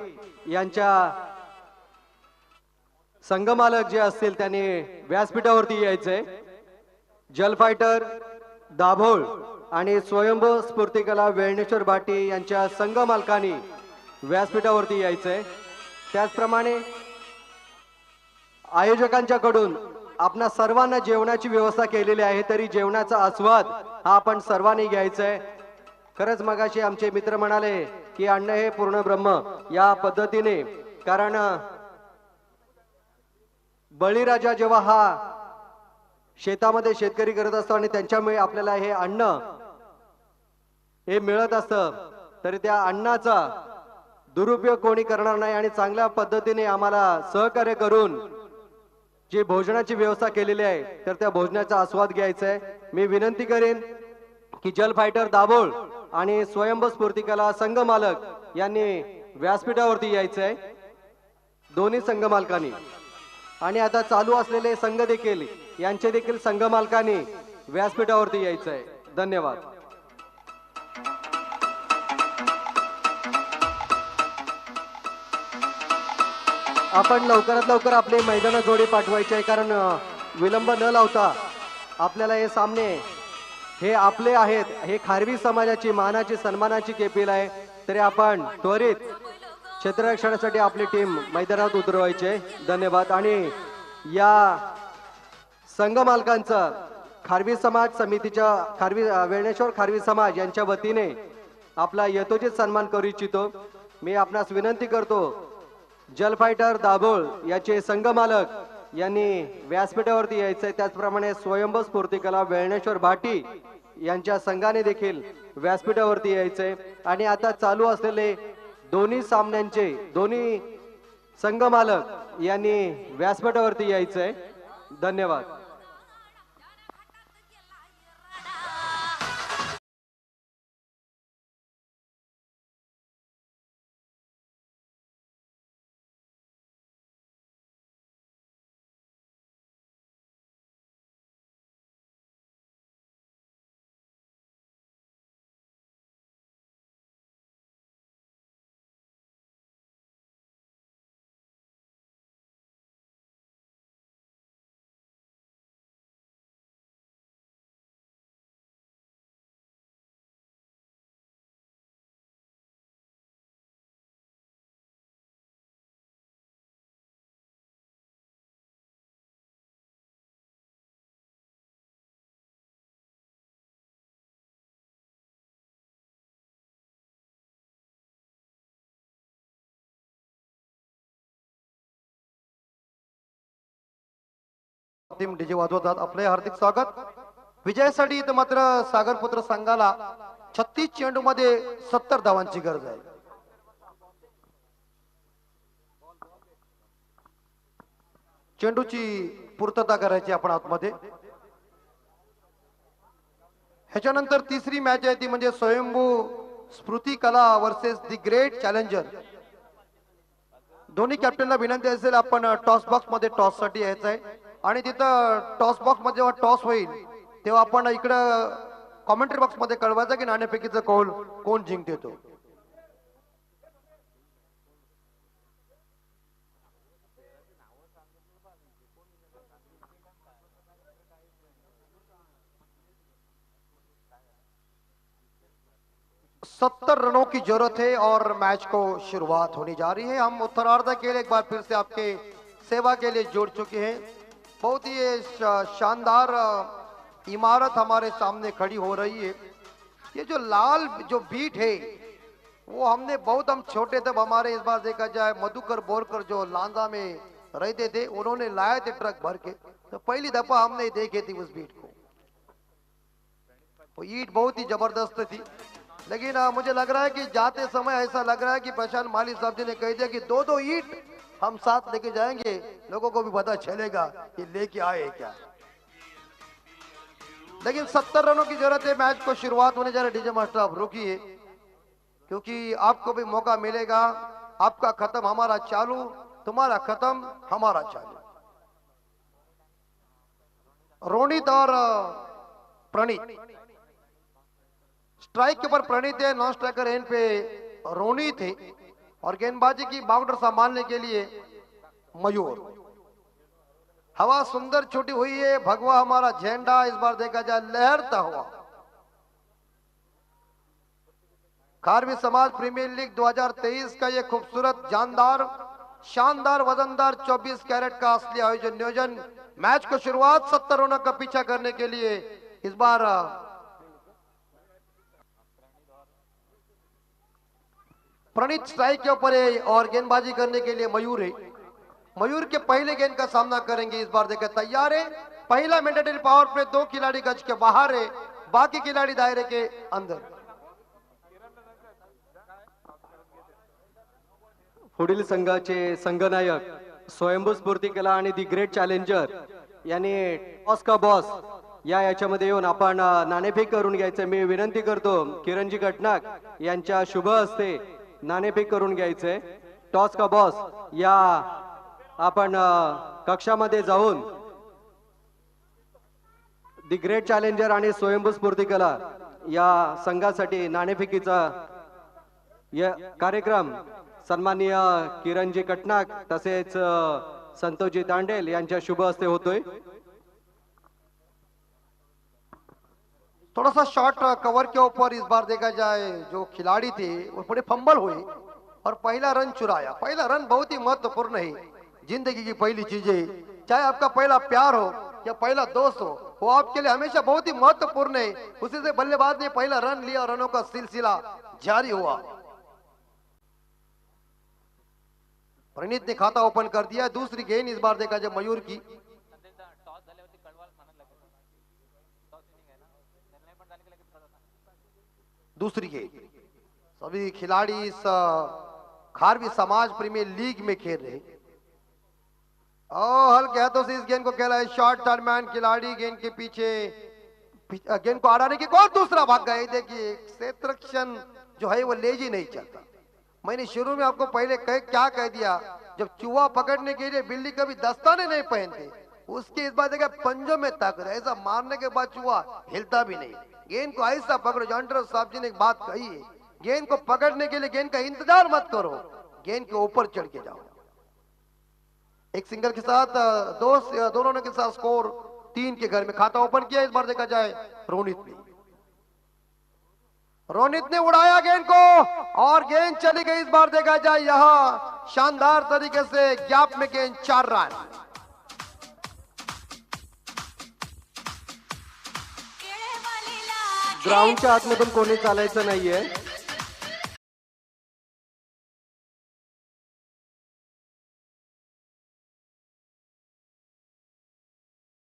यांच्या संघ मालक जे असतील त्यांनी व्यासपीठावरती यायचंय. जल फायटर दाभोळ आणि स्वयंभू स्फूर्तिकला वेळणेश्वर भाटी यांच्या संघ मालकांनी व्यासपीठावरती यायचंय. त्याचप्रमाणे आयोजकांच्याकडून आपणा सर्वांना जेवणाची व्यवस्था केलेली आहे. तरी जेवणाचा आस्वाद हा आपण सर्वांनी घ्यायचा आहे. खरंच मगाशी आमचे मित्र म्हणाले की अन्न हे पूर्ण ब्रह्म या पद्धतीने. कारण बळीराजा जेव्हा हा शेतामध्ये शेतकरी करत असतो आणि त्यांच्यामुळे आपल्याला हे अन्न हे मिळत असतं. तरी त्या अन्नाचा दुरुपयोग कोणी करणार नाही आणि चांगल्या पद्धतीने आम्हाला सहकार्य करून जी भोजनाची व्यवस्था केलेली आहे तर त्या भोजनाचा आस्वाद घ्यायचा आहे. मी विनंती करेन की जल फायटर दाभोळ आणि स्वयंभू स्फूर्तिकला संघ मालक यांनी व्यासपीठावरती यायचं आहे दोन्ही संघ मालकांनी. आणि आता चालू असलेले संघ देखील यांचे देखील संघ मालकांनी व्यासपीठावरती यायचं आहे. धन्यवाद. आपण लवकरात लवकर आपले मैदान जोडे पाठवायचे आहे. कारण विलंब न लावता आपल्याला हे सामने हे आपले आहेत. हे खारवी समाजाची मानाची सन्मानाची केपील आहे. तरी आपण त्वरित क्षेत्ररक्षणासाठी आपली टीम मैदानात उतरवायची आहे. धन्यवाद. आणि या संघ मालकांचं खारवी समाज समितीच्या वेळणेश्वर खारवी समाज यांच्या वतीने आपला यथोचित सन्मान करू इच्छितो। मी आपणास विनंती करतो, जल फायटर दाभोळ याचे संघ मालक यांनी व्यासपीठावरती यायचंय। त्याचप्रमाणे स्वयंभू स्फूर्ती कला वेळणेश्वर भाटी यांच्या संघाने देखील व्यासपीठावरती यायचंय। आणि आता चालू असलेले दोन्ही सामन्यांचे दोन्ही संघ मालक यांनी व्यासपीठावरती यायचंय। धन्यवाद। टीम डीजे वाजवतात। आपले हार्दिक स्वागत। विजयासाठी इथं मात्र सागरपुत्र संघाला 36 चेंडू मध्ये 70 धावांची गरज आहे। चेंडूची पूर्तता करायची आपण आतमध्ये। ह्याच्यानंतर तिसरी मॅच आहे ती म्हणजे स्वयंभू स्फूर्ती कला वर्सेस दी ग्रेट चॅलेंजर। दोन्ही कॅप्टनला विनंती असेल आपण टॉस बॉक्स मध्ये टॉस साठी यायचं आहे आणि तिथं टॉस बॉक्स मध्ये जेव्हा टॉस होईल तेव्हा आपण इकडं कॉमेंट्री बॉक्स मध्ये कळवायचं की नाणेफेकीचा कौल कोण जिंकतो। सत्तर रनों की जरूरत है और मैच को शुरुआत होने जा रही है। हम उत्तरार्ध के लिए एक बार फिर से आपके सेवा के लिए जुड़ चुके हैं। बहुत ही शानदार इमारत हमारे सामने खड़ी हो रही है। ये जो लाल जो बीट है वो हमने बहुत हम छोटे तब हमारे इस बार देखा जाए मधुकर बोरकर जो लांजा में रहते थे उन्होंने लाए थे ट्रक भर के, तो पहली दफा हमने देखे थी उस बीट को। वो ईट बहुत ही जबरदस्त थी, लेकिन मुझे लग रहा है कि जाते समय ऐसा लग रहा है कि प्रशांत माली साहब जी ने कह दिया कि दो दो ईट हम साथ लेके जाएंगे, लोगों को भी पता चलेगा कि लेके आए क्या। लेकिन 70 रनों की जरूरत है। मैच को शुरुआत होने जा रहा है। डीजे मास्टर आप रुकिए, क्योंकि आपको भी मौका मिलेगा। आपका खत्म हमारा चालू, तुम्हारा खत्म हमारा चालू। रोनित और प्रणीत, स्ट्राइक के ऊपर प्रणीत है, नॉन स्ट्राइकर एंड पे रोनित है और गेंदबाजी की बाउंड्री संभालने के लिए मयूर। हवा सुंदर छूटी हुई है, भगवा हमारा झंडा इस बार देखा जाए लहरता हुआ। खारवी समाज प्रीमियर लीग 2023 का ये खूबसूरत जानदार शानदार वजनदार 24 कैरेट का असली आयोजन नियोजन मैच को शुरुआत 70 रनों का पीछा करने के लिए इस बार प्रणीत स्ट्राइक के ऊपर है और गेंदबाजी करने के लिए मयूर है। मयूर के पहले गेंद का सामना करेंगे। इस बार देखें तैयार है। पहला मैंडेटरी पावर प्ले, 2 खिलाड़ी गज के बाहर है, बाकी खिलाड़ी दायरे के अंदर। पुढील संघाचे संघनायक स्वयंभू स्फूर्ती कला आणि दी ग्रेट चॅलेंजर यांनी टॉस का बॉस याच्यामध्ये येऊन आपण नाणेफेक करून घ्यायचं। मी विनंती करतो किरणजी कटनाक यांच्या शुभ हस्ते नाणेफेक करून घ्यायचंय। टॉस का बॉस या आपण कक्षामध्ये जाऊन दी ग्रेट चॅलेंजर आणि स्वयंभू स्फूर्ती कला या संघासाठी नाणेफेकीचा या कार्यक्रम सन्माननीय किरणजी कटनाक तसेच संतोषजी तांडेल यांच्या शुभ हस्ते होतोय। थोड़ा सा शॉर्ट कवर के ऊपर इस बार देखा जाए जो खिलाड़ी थे वो बड़े फंबल हुए और पहला रन चुराया। पहला रन बहुत ही महत्वपूर्ण है। जिंदगी की पहली चीजें, चाहे आपका पहला प्यार हो या पहला दोस्त हो, वो आपके लिए हमेशा बहुत ही महत्वपूर्ण है। उसी से बल्लेबाज ने पहला रन लिया, रनों का सिलसिला जारी हुआ। प्रणीत ने खाता ओपन कर दिया। दूसरी गेंद इस बार देखा जब मयूर की, दूसरी गेंद। सभी खिलाड़ी इस खारवी समाज प्रीमियर लीग में खेल रहे। हल्के हाथों से इस गेंद को खेला है। शॉर्ट टर्नमैन खिलाड़ी गेंद के पीछे गेंद को आड़ाने की और दूसरा भाग गए। देखिए क्षेत्ररक्षण जो है वो लेजी नहीं चलता। मैंने शुरू में आपको पहले क्या कह दिया, जब चूहा पकड़ने के लिए बिल्ली कभी दस्ताने नहीं पहनते, उसके इस बात देखा पंजों में ताकत है। ऐसा मारने के बाद चूहा हिलता भी नहीं। गेंद को ऐसा पकड़ो। जॉन्टर साहब जी ने एक बात कही है, गेंद को पकड़ने के लिए गेंद का इंतजार मत करो, गेंद के ऊपर चढ़ के जाओ। एक सिंगल के साथ दोनों ने के साथ स्कोर 3 के घर में खाता ओपन किया। इस बार देखा जाए रोनित ने उड़ाया गेंद को और गेंद चली गई। इस बार देखा जाए यहां शानदार तरीके से गैप में गेंद 4 रन। ग्राउंडच्या आतमधून कोणी चालायचं नाहीये।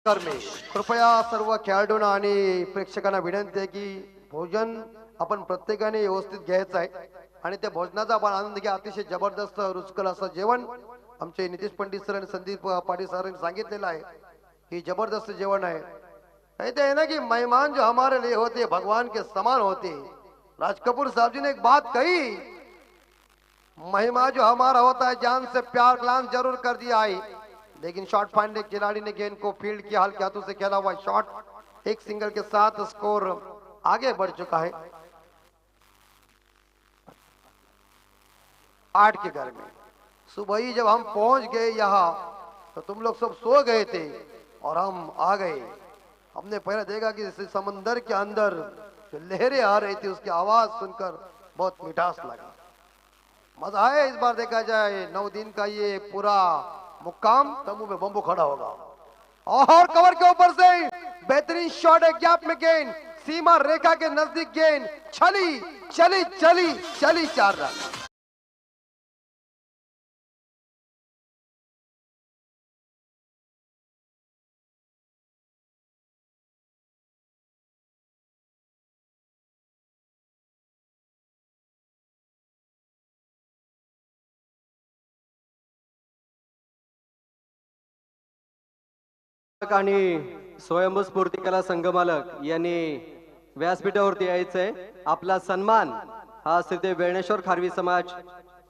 कृपया सर्व खेळाडूंना आणि प्रेक्षकांना विनंती आहे की भोजन आपण प्रत्येकाने व्यवस्थित घ्यायचं आहे आणि त्या भोजनाचा आपण आनंद घ्या। अतिशय जबरदस्त रुचकर असं जेवण आमचे नितीश पंडित सर आणि संदीप पाटील सरांनी सांगितलेलं आहे की जबरदस्त जेवण आहे। कहते हैं ना कि मेहमान जो हमारे लिए होते भगवान के समान होते। राज कपूर साहब जी ने एक बात कही, मेहमान जो हमारा होता है जान से प्यार ग्लांस जरूर कर दिया है। लेकिन शॉट फाइंड खिलाड़ी ने गेंद को फील्ड किया, हल्के हाथों से खेला हुआ शॉट। एक सिंगल के साथ स्कोर आगे बढ़ चुका है 8 के घर में। सुबह ही जब हम पहुंच गए यहाँ तो तुम लोग सब सो गए थे और हम आ गए। हमने पहले देखा कि समंदर के अंदर जो लहरें आ रही थी उसकी आवाज सुनकर बहुत मिठास लगा। मजा आया। इस बार देखा जाए 9 दिन का ये पूरा मुक्काम तंबू में बम्बू खड़ा होगा और कवर के ऊपर से बेहतरीन शॉट है। गैप में गेंद सीमा रेखा के नजदीक गेंद चली चली चली चली 4 रन। आणि स्वयंभू स्फूर्ती कला संघमालक यांनी व्यासपीठावरती यायचंय। आपला सन्मान हा श्री वेळणेश्वर खारवी समाज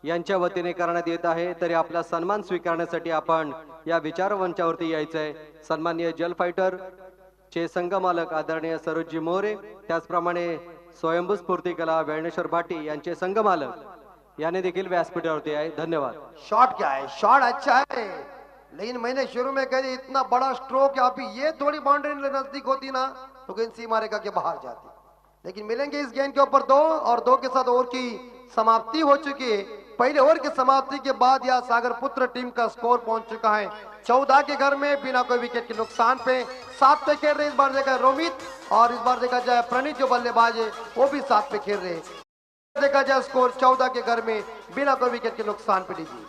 यांच्या वतीने करण्यात येत आहे। तरी आपला सन्मान स्वीकारण्यासाठी आपण या विचार मंचावरती यायचंय। सन्माननीय जल फायटर चे संघमालक आदरणीय सरोजी मोरे, त्याचप्रमाणे स्वयंभू स्फूर्ती कला वेळणेश्वर भाटी यांचे संघमालक याने देखील व्यासपीठावरती आहे। धन्यवाद। शॉट क्या है? शॉट अच्छा है, लेकिन मैंने शुरू में कह दिया इतना बड़ा स्ट्रोक है, अभी ये थोड़ी बाउंड्री नजदीक होती ना तो गेंद सीमा रेखा के बाहर जाती। लेकिन मिलेंगे इस गेंद के ऊपर 2 और 2 के साथ ओवर की समाप्ति हो चुकी है। पहले ओवर की समाप्ति के बाद यह सागर पुत्र टीम का स्कोर पहुंच चुका है 14 के घर में बिना कोई विकेट के नुकसान पे। 7 पे खेल रहे इस बार देखा रोमित और इस बार देखा जाए प्रणीत जो बल्लेबाज है वो भी 7 पे खेल रहे। देखा जाए स्कोर 14 के घर में बिना कोई विकेट के नुकसान पे लीजिए।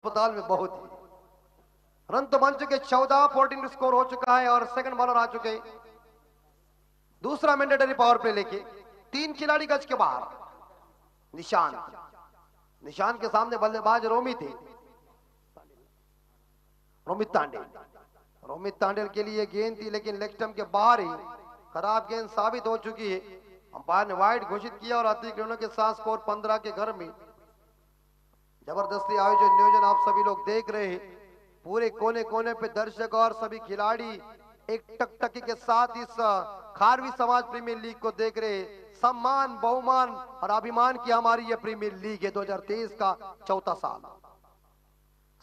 अस्पताल में बहुत ही रन तो बन चुके 14 14 स्कोर हो चुका है और सेकंड बॉलर आ चुके। दूसरा मैंडेटरी पावर प्ले लेके 3 खिलाड़ी गज के बाहर। निशान के सामने बल्लेबाज रोमित है, रोमित तांडेल के लिए गेंद थी लेकिन लेग स्टंप के बाहर ही खराब गेंद साबित हो चुकी है। अंपायर ने वाइड घोषित किया और अतिरिक्त रनों के साथ स्कोर 15 के घर में। जबरदस्ती आयोजन नियोजन आप सभी लोग देख रहे हैं। पूरे कोने कोने पे दर्शक और सभी खिलाड़ी एक टकटकी के साथ इस खारवी समाज प्रीमियर लीग को देख रहे हैं। सम्मान बहुमान और अभिमान की हमारी ये प्रीमियर लीग है। 2023 का चौथा साल,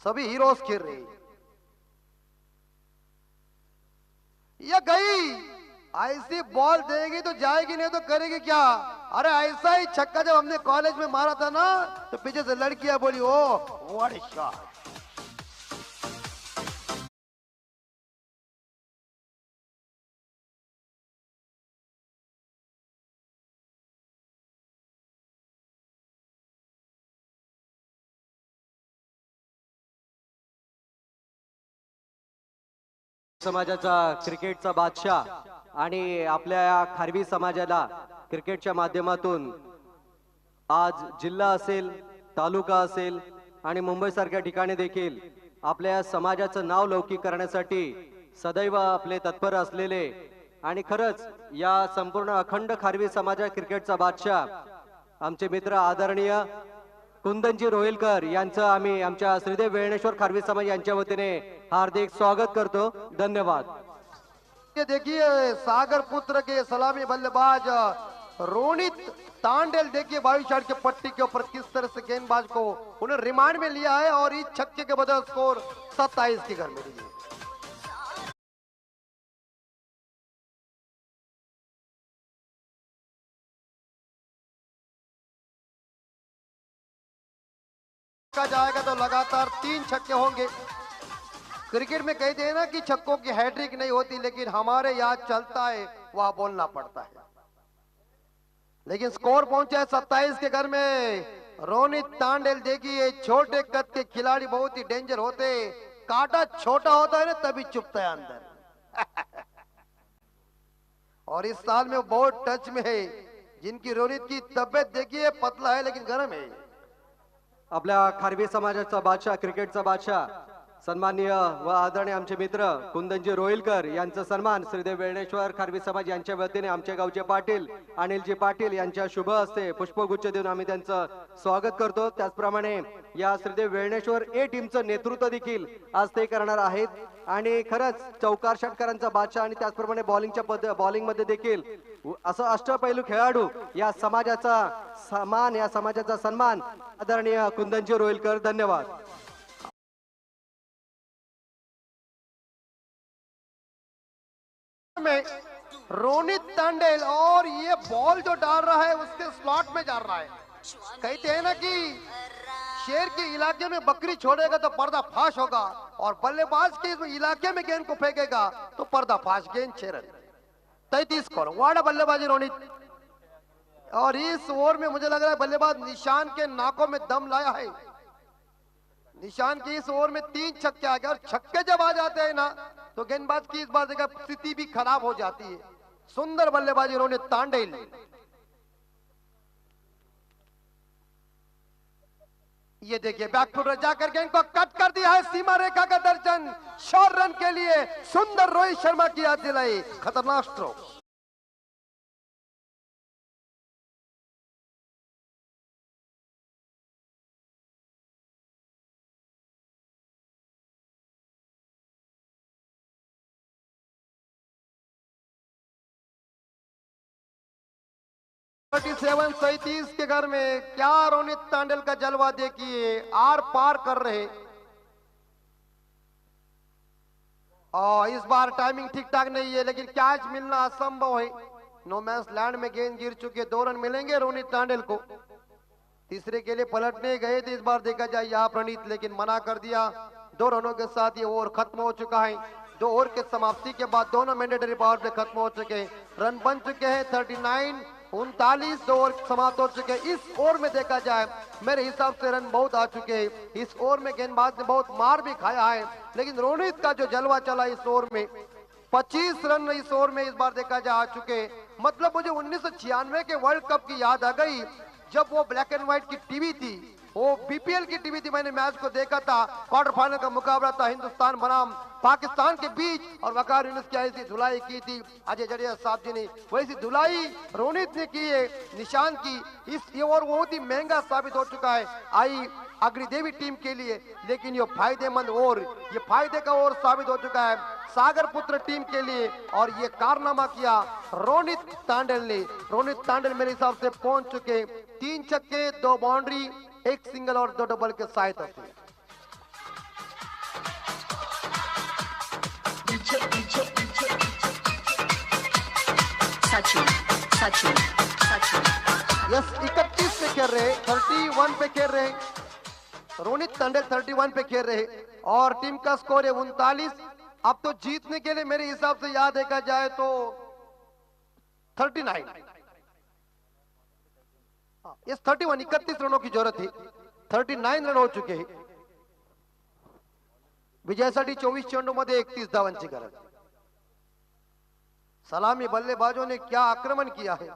सभी हीरोज खेल रहे हैं। ये गई, ऐसी बॉल देगी तो जाएगी, नहीं तो करेगी क्या? अरे ऐसा ही छक्का जब हमने कॉलेज में मारा था ना, तो पीछे से लड़कियां बोली ओ व्हाट अ शॉट। समाजाचा क्रिकेटचा बादशाह आणि आपल्या या खारवी समाजाला क्रिकेटच्या माध्यमातून आज जिल्हा असेल, तालुका असेल आणि मुंबई सारख्या ठिकाणी देखील आपल्या समाजाचं नाव लौकिक करण्यासाठी सदैव आपले तत्पर असलेले आणि खरंच या संपूर्ण अखंड खारवी समाजा क्रिकेटचा बादशाह आमचे मित्र आदरणीय कुंदनजी रोहिलकर यांचं आम्ही आमच्या श्रीदेव वेळणेश्वर खारवी समाज यांच्या वतीने हार्दिक स्वागत करतो. धन्यवाद. ये देखिए सागर पुत्र के सलामी बल्लेबाज रोनित तांडेल, देखिए 22 शॉट के पट्टी के ऊपर किस तरह से गेंदबाज को उन्होंने रिमांड में लिया है और इस छक्के के बदले स्कोर 27 के घर में लीजिए। जाएगा तो लगातार 3 छक्के होंगे। क्रिकेट में कहते हैं ना कि छक्कों की हैट्रिक नहीं होती, लेकिन हमारे याद चलता है, वह बोलना पड़ता है। लेकिन स्कोर पहुंचा है 27 के घर में। रोनित तांडेल, देखिए छोटे कद के खिलाड़ी बहुत ही डेंजर होते, कांटा छोटा होता है ना तभी चुभता है अंदर। और इस साल में बहुत टच में है। जिनकी रोनित की तबियत देखिए पतला है लेकिन गर्म है। आपल्या खारवी समाजाचा बादशाह, क्रिकेटचा बादशाह सन्माननीय व आदरणीय आमचे मित्र कुंदनजी रोहिलकर यांचा सन्मान श्रीदेव वेळणेश्वर खारवी समाज यांच्या वतीने आमचे गावचे पाटील अनिलजी पाटील यांच्या शुभ हस्ते पुष्पगुच्छ देऊन आम्ही त्यांचं स्वागत करतो. त्याचप्रमाणे या श्रीदेव वेळणेश्वर ए टीमचं नेतृत्व देखील आज ते करणार आहेत आणि खरंच चौकार षटकारांचा बादशाह आणि त्याचप्रमाणे बॉलिंग मध्ये देखील असं अष्टपैलू खेळाडू या समाजाचा सन्मान आदरणीय कुंदनजी रोहिलकर. धन्यवाद. में रोनित तांडेल, और ये बॉल जो डाल रहा है उसके स्लॉट में जा रहा है। कहते हैं ना कि शेर के इलाके में बकरी छोड़ेगा तो पर्दाफाश होगा, और बल्लेबाज के इलाके में गेंद को फेंकेगा तो पर्दाफाश। गेंद 6 रन, 33 स्कोर। वाड़ा बल्लेबाजी रोनित। और इस ओवर में मुझे लग रहा है बल्लेबाज निशान के नाकों में दम लाया है। निशान की इस ओवर में 3 छक्के आ गए, और छक्के जब आ जाते हैं ना तो गेंदबाज की इस बार देखा स्थिति भी खराब हो जाती है। सुंदर बल्लेबाजी रोनित तांडेल। ये देखिए बैकफुट जाकर गेंद को कट कर दिया है, सीमा रेखा का दर्जन। शॉर्ट रन के लिए सुंदर रोहित शर्मा की याद दिलाई। खतरनाक स्ट्रोक। सेवन 37 के घर में क्या रोनित तांडेल का जलवा देखिए, आर पार कर रहे। और इस बार टाइमिंग ठीक ठाक नहीं है, लेकिन कैच मिलना असंभव है। नो मैंस लैंड में गेंद गिर चुके। 2 रन मिलेंगे रोनित तांडेल को। तीसरे के लिए पलटने गए थे इस बार, देखा जाए यहाँ प्रणीत, लेकिन मना कर दिया। 2 रनों के साथ ये ओवर खत्म हो चुका है। 2 ओवर के समाप्ति के बाद दोनों मैंडेटरी पावर प्ले खत्म हो चुके हैं। रन बन चुके हैं 39, 39। 2 ओवर समाप्त हो चुके हैं। इस ओवर में देखा जाए मेरे हिसाब से रन बहुत आ चुके हैं। इस ओवर में गेंदबाज ने बहुत मार भी खाया है, लेकिन रोनित का जो जलवा चला इस ओवर में, 25 रन इस ओवर में इस बार देखा जा आ चुके। मतलब मुझे 1996 के वर्ल्ड कप की याद आ गई, जब वो ब्लैक एंड व्हाइट की टीवी थी वो बीपीएल की टीवी थी, मैंने मैच को देखा था। क्वार्टर फाइनल का मुकाबला था हिंदुस्तान बनाम पाकिस्तान के बीच और वकार यूनुस की ऐसी धुलाई की थी अजय जडेजा साहब जी ने, वैसी धुलाई रोनित ने की है, निशान की। ये और बहुत ही महंगा साबित हो चुका है आई अग्निदेवी टीम के लिए, लेकिन ये फायदेमंद और ये फायदे का और साबित हो चुका है सागर पुत्र टीम के लिए। और ये कारनामा किया रोनित तांडल ने। रोनित तांडल मेरे हिसाब से पहुंच चुके 3 छक्के 2 बाउंड्री 1 सिंगल और 2 डबल के सहायता से। सचिन सचिन सचिन यस 31 पे खेल रहे, 31 पे खेल रहे, रोनित तांडल 31 पे खेल रहे और टीम का स्कोर है 39। अब तो जीतने के लिए मेरे हिसाब से याद देखा जाए तो 39, यस 31 रनों की जरूरत है, 39 रन हो चुके हैं। विजयासाठी 24 चेंडूमध्ये 31 धावांची गरज। सलामी बल्लेबाजों ने क्या आक्रमण किया है।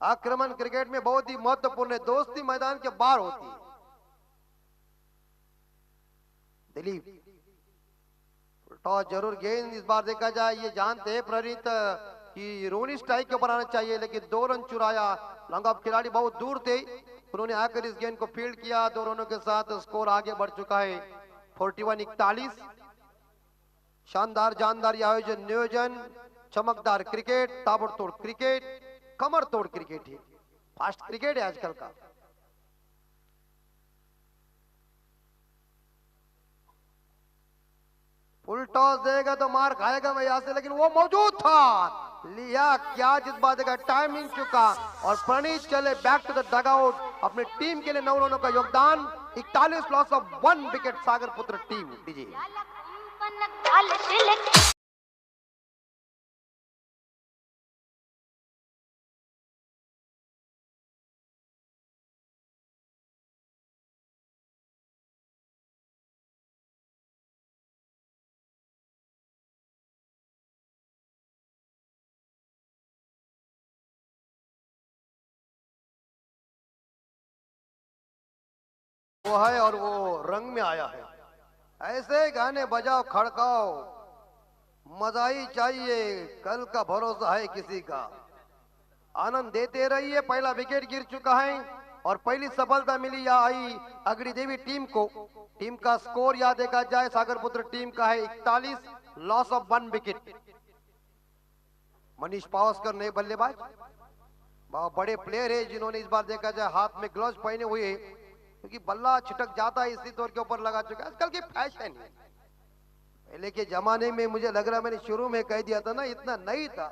आक्रमण क्रिकेट में बहुत ही महत्वपूर्ण है, दोस्ती मैदान के बाहर होती है। दिलीप टॉस जरूर गेंद इस बार देखा जाए, ये जानते हैं प्रणीत कि रोनी स्ट्राइक के ऊपर आना चाहिए, लेकिन 2 रन चुराया। लॉन्ग ऑफ खिलाड़ी बहुत दूर थे, उन्होंने आकर इस गेंद को फील्ड किया। 2 रनों के साथ स्कोर आगे बढ़ चुका है 41-41। शानदार जानदार ये आयोजन नियोजन, चमकदार क्रिकेट, ताबड़तोड़ क्रिकेट, कमर तोड़ क्रिकेट है, फास्ट क्रिकेट है आजकल का। फुल टॉस देगा तो मार खाएगा मैं यहां से, लेकिन वो मौजूद था, लिया क्या जिस बात का टाइमिंग चुका और प्रणीत चले बैक टू द डगआउट। अपनी टीम के लिए 9 रनों का योगदान, 41 लॉस ऑफ 1 विकेट सागर पुत्र टीम। डीजे वो है और वो रंग में आया है। ऐसे गाने बजाओ खड़काओ, मजा ही चाहिए, कल का भरोसा है किसी का। आनंद देते रहिए। पहला विकेट गिर चुका है और पहली सफलता मिली या आई अग्निदेवी टीम को। टीम का स्कोर याद देखा जाए सागर पुत्र टीम का है 41, loss of 1 wicket. Manish Pawaskar नए बल्लेबाज, बहुत बड़े प्लेयर है जिन्होंने इस बार देखा जाए हाथ में ग्लव्स पहने हुए हैं, क्योंकि बल्ला छिटक जाता है इसी तौर के ऊपर लगा चुका है। आजकल की फैशन है, पहले के जमाने में मुझे लग रहा मैंने शुरू में कह दिया था ना, इतना नहीं था।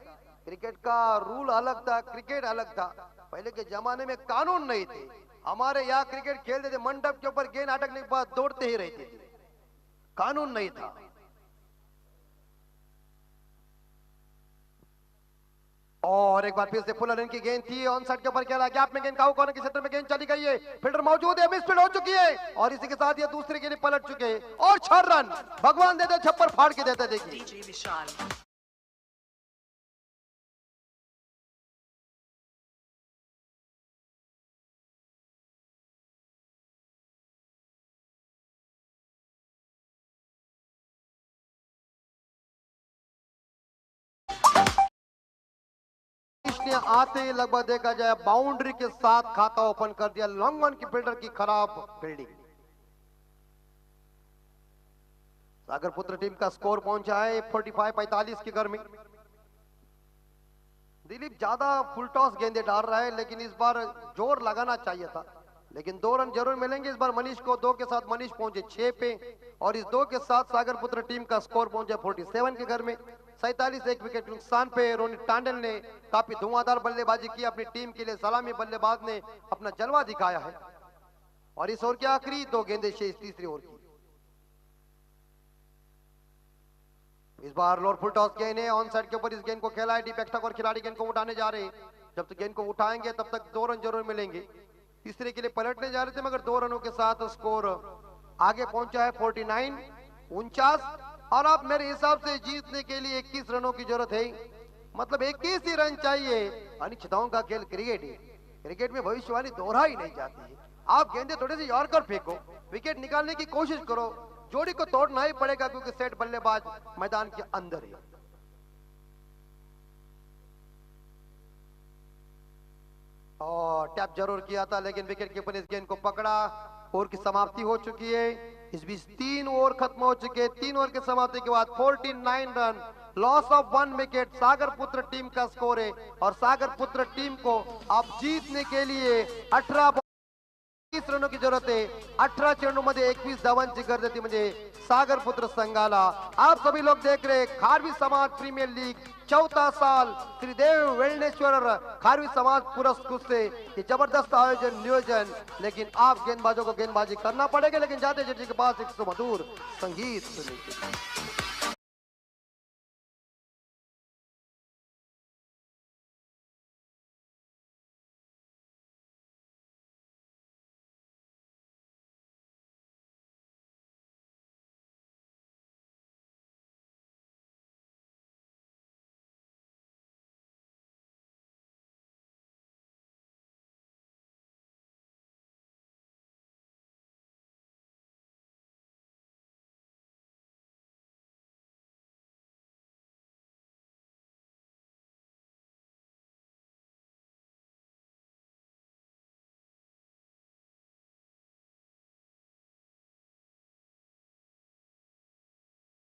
क्रिकेट का रूल अलग था, क्रिकेट अलग था। पहले के जमाने में कानून नहीं थे। हमारे यहाँ क्रिकेट खेलते थे, मंडप के ऊपर गेंद अटकने के बाद दौड़ते ही रहते थे, कानून नहीं था। और एक बार फिर से फुल रन की गेंद थी, ऑन साइड के ऊपर खेला, गैप में गेंद काऊ कॉर्नर के क्षेत्र में गेंद चली गई है, फील्डर मौजूद है, मिसफील्ड हो चुकी है और इसी के साथ ये दूसरी गेंद पलट चुके हैं और 6 रन। भगवान देते छप्पर फाड़ के देते। देखिए डीजे विशाल ने आते ही लगभग देखा जाए बाउंड्री के साथ खाता ओपन कर दिया। लॉन्ग ऑन की फील्डर की खराब फील्डिंग। सागर पुत्र टीम का स्कोर पहुंचा है 45-45 के घर में। दिलीप ज्यादा फुल टॉस गेंदे डाल रहा है, लेकिन इस बार जोर लगाना चाहिए था, लेकिन 2 रन जरूर मिलेंगे इस बार मनीष को। 2 के साथ मनीष पहुंचे 6 पे और इस 2 के साथ सागर पुत्र टीम का स्कोर पहुंचा 47 के घर में। 47 एक विकेट नुकसान पे रोनित तांडल ने काफी धुआंधार बल्लेबाजी की अपनी टीम के लिए। सलामी बल्लेबाज ने अपना जलवा दिखाया है और इस ओवर की आखिरी 2 गेंदें शेष तीसरी ओवर की। इस बार लोअर फुल टॉस गेंद है, ऑन साइड के ऊपर इस गेंद को खेला है डीप एक्स्ट्रा और खिलाड़ी गेंद को उठाने जा रहे हैं। जब तक गेंद को उठाएंगे तब तक 2 रन जरूर मिलेंगे। तीसरे के लिए पलटने जा रहे थे, मगर 2 रनों के साथ स्कोर आगे पहुंचा है 49-49। और अब मेरे हिसाब से जीतने के लिए 21 रनों की जरूरत है, मतलब 21 ही रन चाहिए। अनिश्चितताओं का खेल क्रिकेट है, क्रिकेट में भविष्यवाणी दोहराई नहीं जाती है। आप गेंदे थोड़े से यॉर्कर फेंको, विकेट निकालने की कोशिश करो, जोड़ी को तोड़ना ही पड़ेगा क्योंकि सेट बल्लेबाज मैदान के अंदर है। और टैप जरूर किया था लेकिन विकेट कीपर ने इस गेंद को पकड़ा। ओवर की समाप्ति हो चुकी है। इस बीच 3 ओवर खत्म हो चुके हैं। 3 ओवर की समाप्ति के बाद 49 रन, लॉस ऑफ 1 विकेट सागर पुत्र टीम का स्कोर है। और सागर पुत्र टीम को अब जीतने के लिए 18 रनों की जरूरत है। 18 चेंडूमध्ये 21 धावांची गरज होती म्हणजे सागर पुत्र संघाला। आप सभी लोग देख रहे हैं खारवी समाज प्रीमियर लीग 4था साल श्रीदेव वेलनेश्वर खारवी समाज पुरस्कृत से ये जबरदस्त आयोजन नियोजन। लेकिन आप गेंदबाजों को गेंदबाजी करना पड़ेगा, लेकिन जाते जज के पास एक सुमधुर संगीत सुनिए।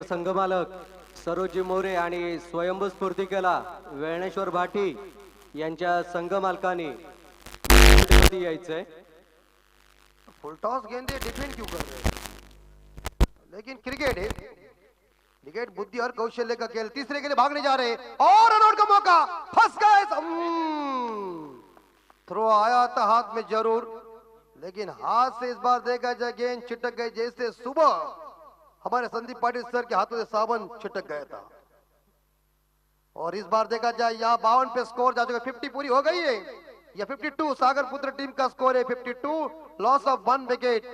संघमालक सरोजी मोरे आणि स्वयंभू स्फूर्ती कला वेळणेश्वर भाटी यांच्या संघ मालकांनी यायचंय। फुल टॉस गेंदे डिफेंड क्यों कर रहे हैं, लेकिन क्रिकेट है, क्रिकेट बुद्धि और कौशल्य का खेल। तीसरे के लिए भागने जा रहे हैं और रन आउट का मौका, फंस गए। थ्रो आया था हाथ में जरूर, लेकिन हाथ से इस बार देखा जाए गेंद छिटक गई जैसे सुबह हमारे संदीप पाटिल सर के हाथों से साबुन छिटक गया था। और इस बार देखा जाए यहाँ 52 पे स्कोर जा चुका, 50 पूरी हो गई है या 52 सागर पुत्र टीम का स्कोर है 52, लॉस ऑफ 1 विकेट।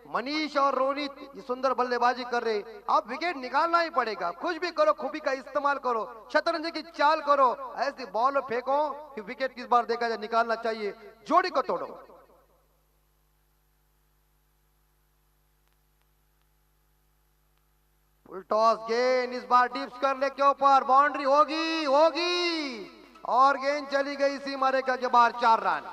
मनीष और रोनित ये सुंदर बल्लेबाजी कर रहे। अब विकेट निकालना ही पड़ेगा, कुछ भी करो खूबी का इस्तेमाल करो, शतरंज की चाल करो, ऐसी बॉल फेंको कि विकेट किस बार देखा जाए निकालना चाहिए, जोड़ी को तोड़ो। फुल टॉस गेंद इस बार डिप्स करने के ऊपर बाउंड्री होगी होगी और गेंद चली गई सीमा रेखा के बाहर, 4 रन।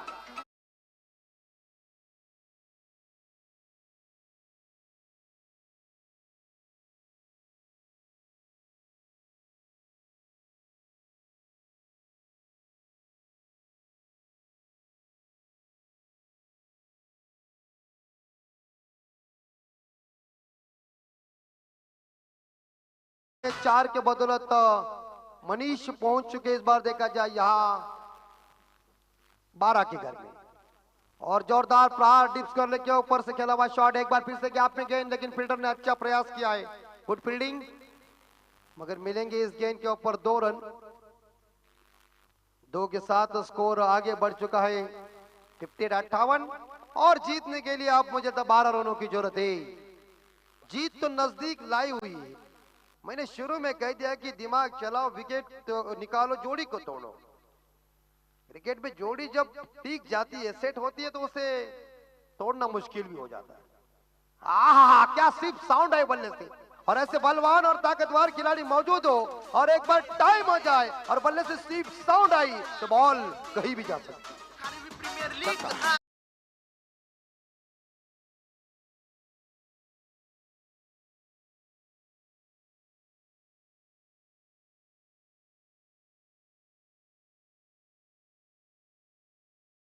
चार के बदौलत मनीष पहुंच चुके। इस बार देखा जाए यहाँ 12 के घर में और जोरदार प्रहार डिप्स करने के ऊपर से खेला हुआ शॉट, एक बार फिर से गैप में गेंद, लेकिन फील्डर ने अच्छा प्रयास किया है, गुड फील्डिंग, मगर मिलेंगे इस गेंद के ऊपर 2 रन। 2 के साथ स्कोर आगे बढ़ चुका है 58 और जीतने के लिए अब मुझे तो 12 रनों की जरूरत है। जीत तो नजदीक लाई हुई है। मैंने शुरू में कह दिया कि दिमाग चलाओ, विकेट तो निकालो, जोड़ी को तोड़ो। क्रिकेट में जोड़ी जब टीक जाती है, सेट होती है, तो उसे तोड़ना मुश्किल भी हो जाता है। आहा क्या सिर्फ साउंड है बल्ले से, और ऐसे बलवान और ताकतवर खिलाड़ी मौजूद हो और एक बार टाइम हो जाए और बल्ले से सिर्फ साउंड आई तो बॉल कहीं भी जा सकती।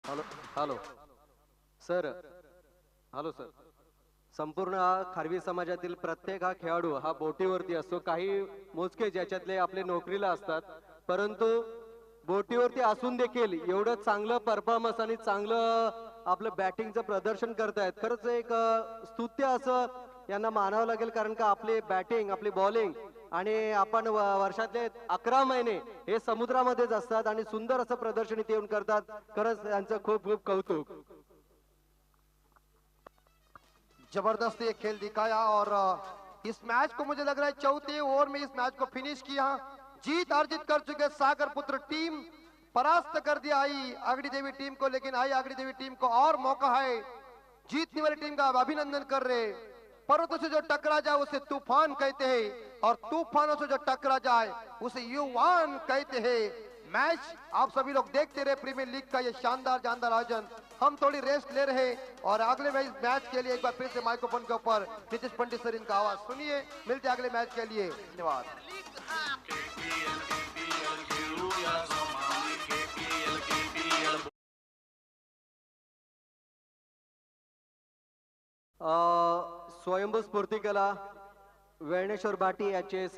Hello hello sir, hello sir, संपूर्ण खारवी समाजातील प्रत्येक हा खेळाडू हा बोटीवरती असतो। काही मोजके ज्याच्यातले आपले नोकरीला असतात, परंतु बोटीवरती असून देखील एवढं चांगलं परफॉर्मन्स आणि चांगलं आपलं बॅटिंगचं प्रदर्शन करतायत। खरंच एक स्तुत्य असं यांना मानावं लागेल, कारण का आपली बॅटिंग, आपली बॉलिंग आणि आपण वर्षातले 11 महिने हे समुद्रामध्येच असतात आणि सुंदर असं प्रदर्शन इथे येऊन करतात। खरंच त्यांचं खूप खूप कौतुक। जबरदस्त ये खेल दिखाया और इस मैच को मुझे लग रहा है 4थे ओवर में इस मैच को फिनिश किया। जीत अर्जित कर चुके सागर पुत्र टीम, परास्त कर दिया आई आगड़ी देवी टीम को, लेकिन आई आगड़ी देवी टीम को और मौका है जीतने वाली टीम का अभिनंदन कर रहे। पर्वतों से जो टकरा जाए उसे तूफान कहते हैं और तूफानों से जो टकरा जाए उसे युवान कहते हैं। मैच आप सभी लोग देखते रहे, प्रीमियर लीग का ये शानदार शानदार आयोजन। हम थोड़ी रेस्ट ले रहे और अगले मैच के लिए एक बार फिर से माइक्रोफोन के ऊपर नीतीश पंडित सर इनका आवाज सुनिए। मिलते हैं अगले मैच के लिए, धन्यवाद। स्वयंभू स्फूर्ती कला वेळणेश्वर भाटी याचे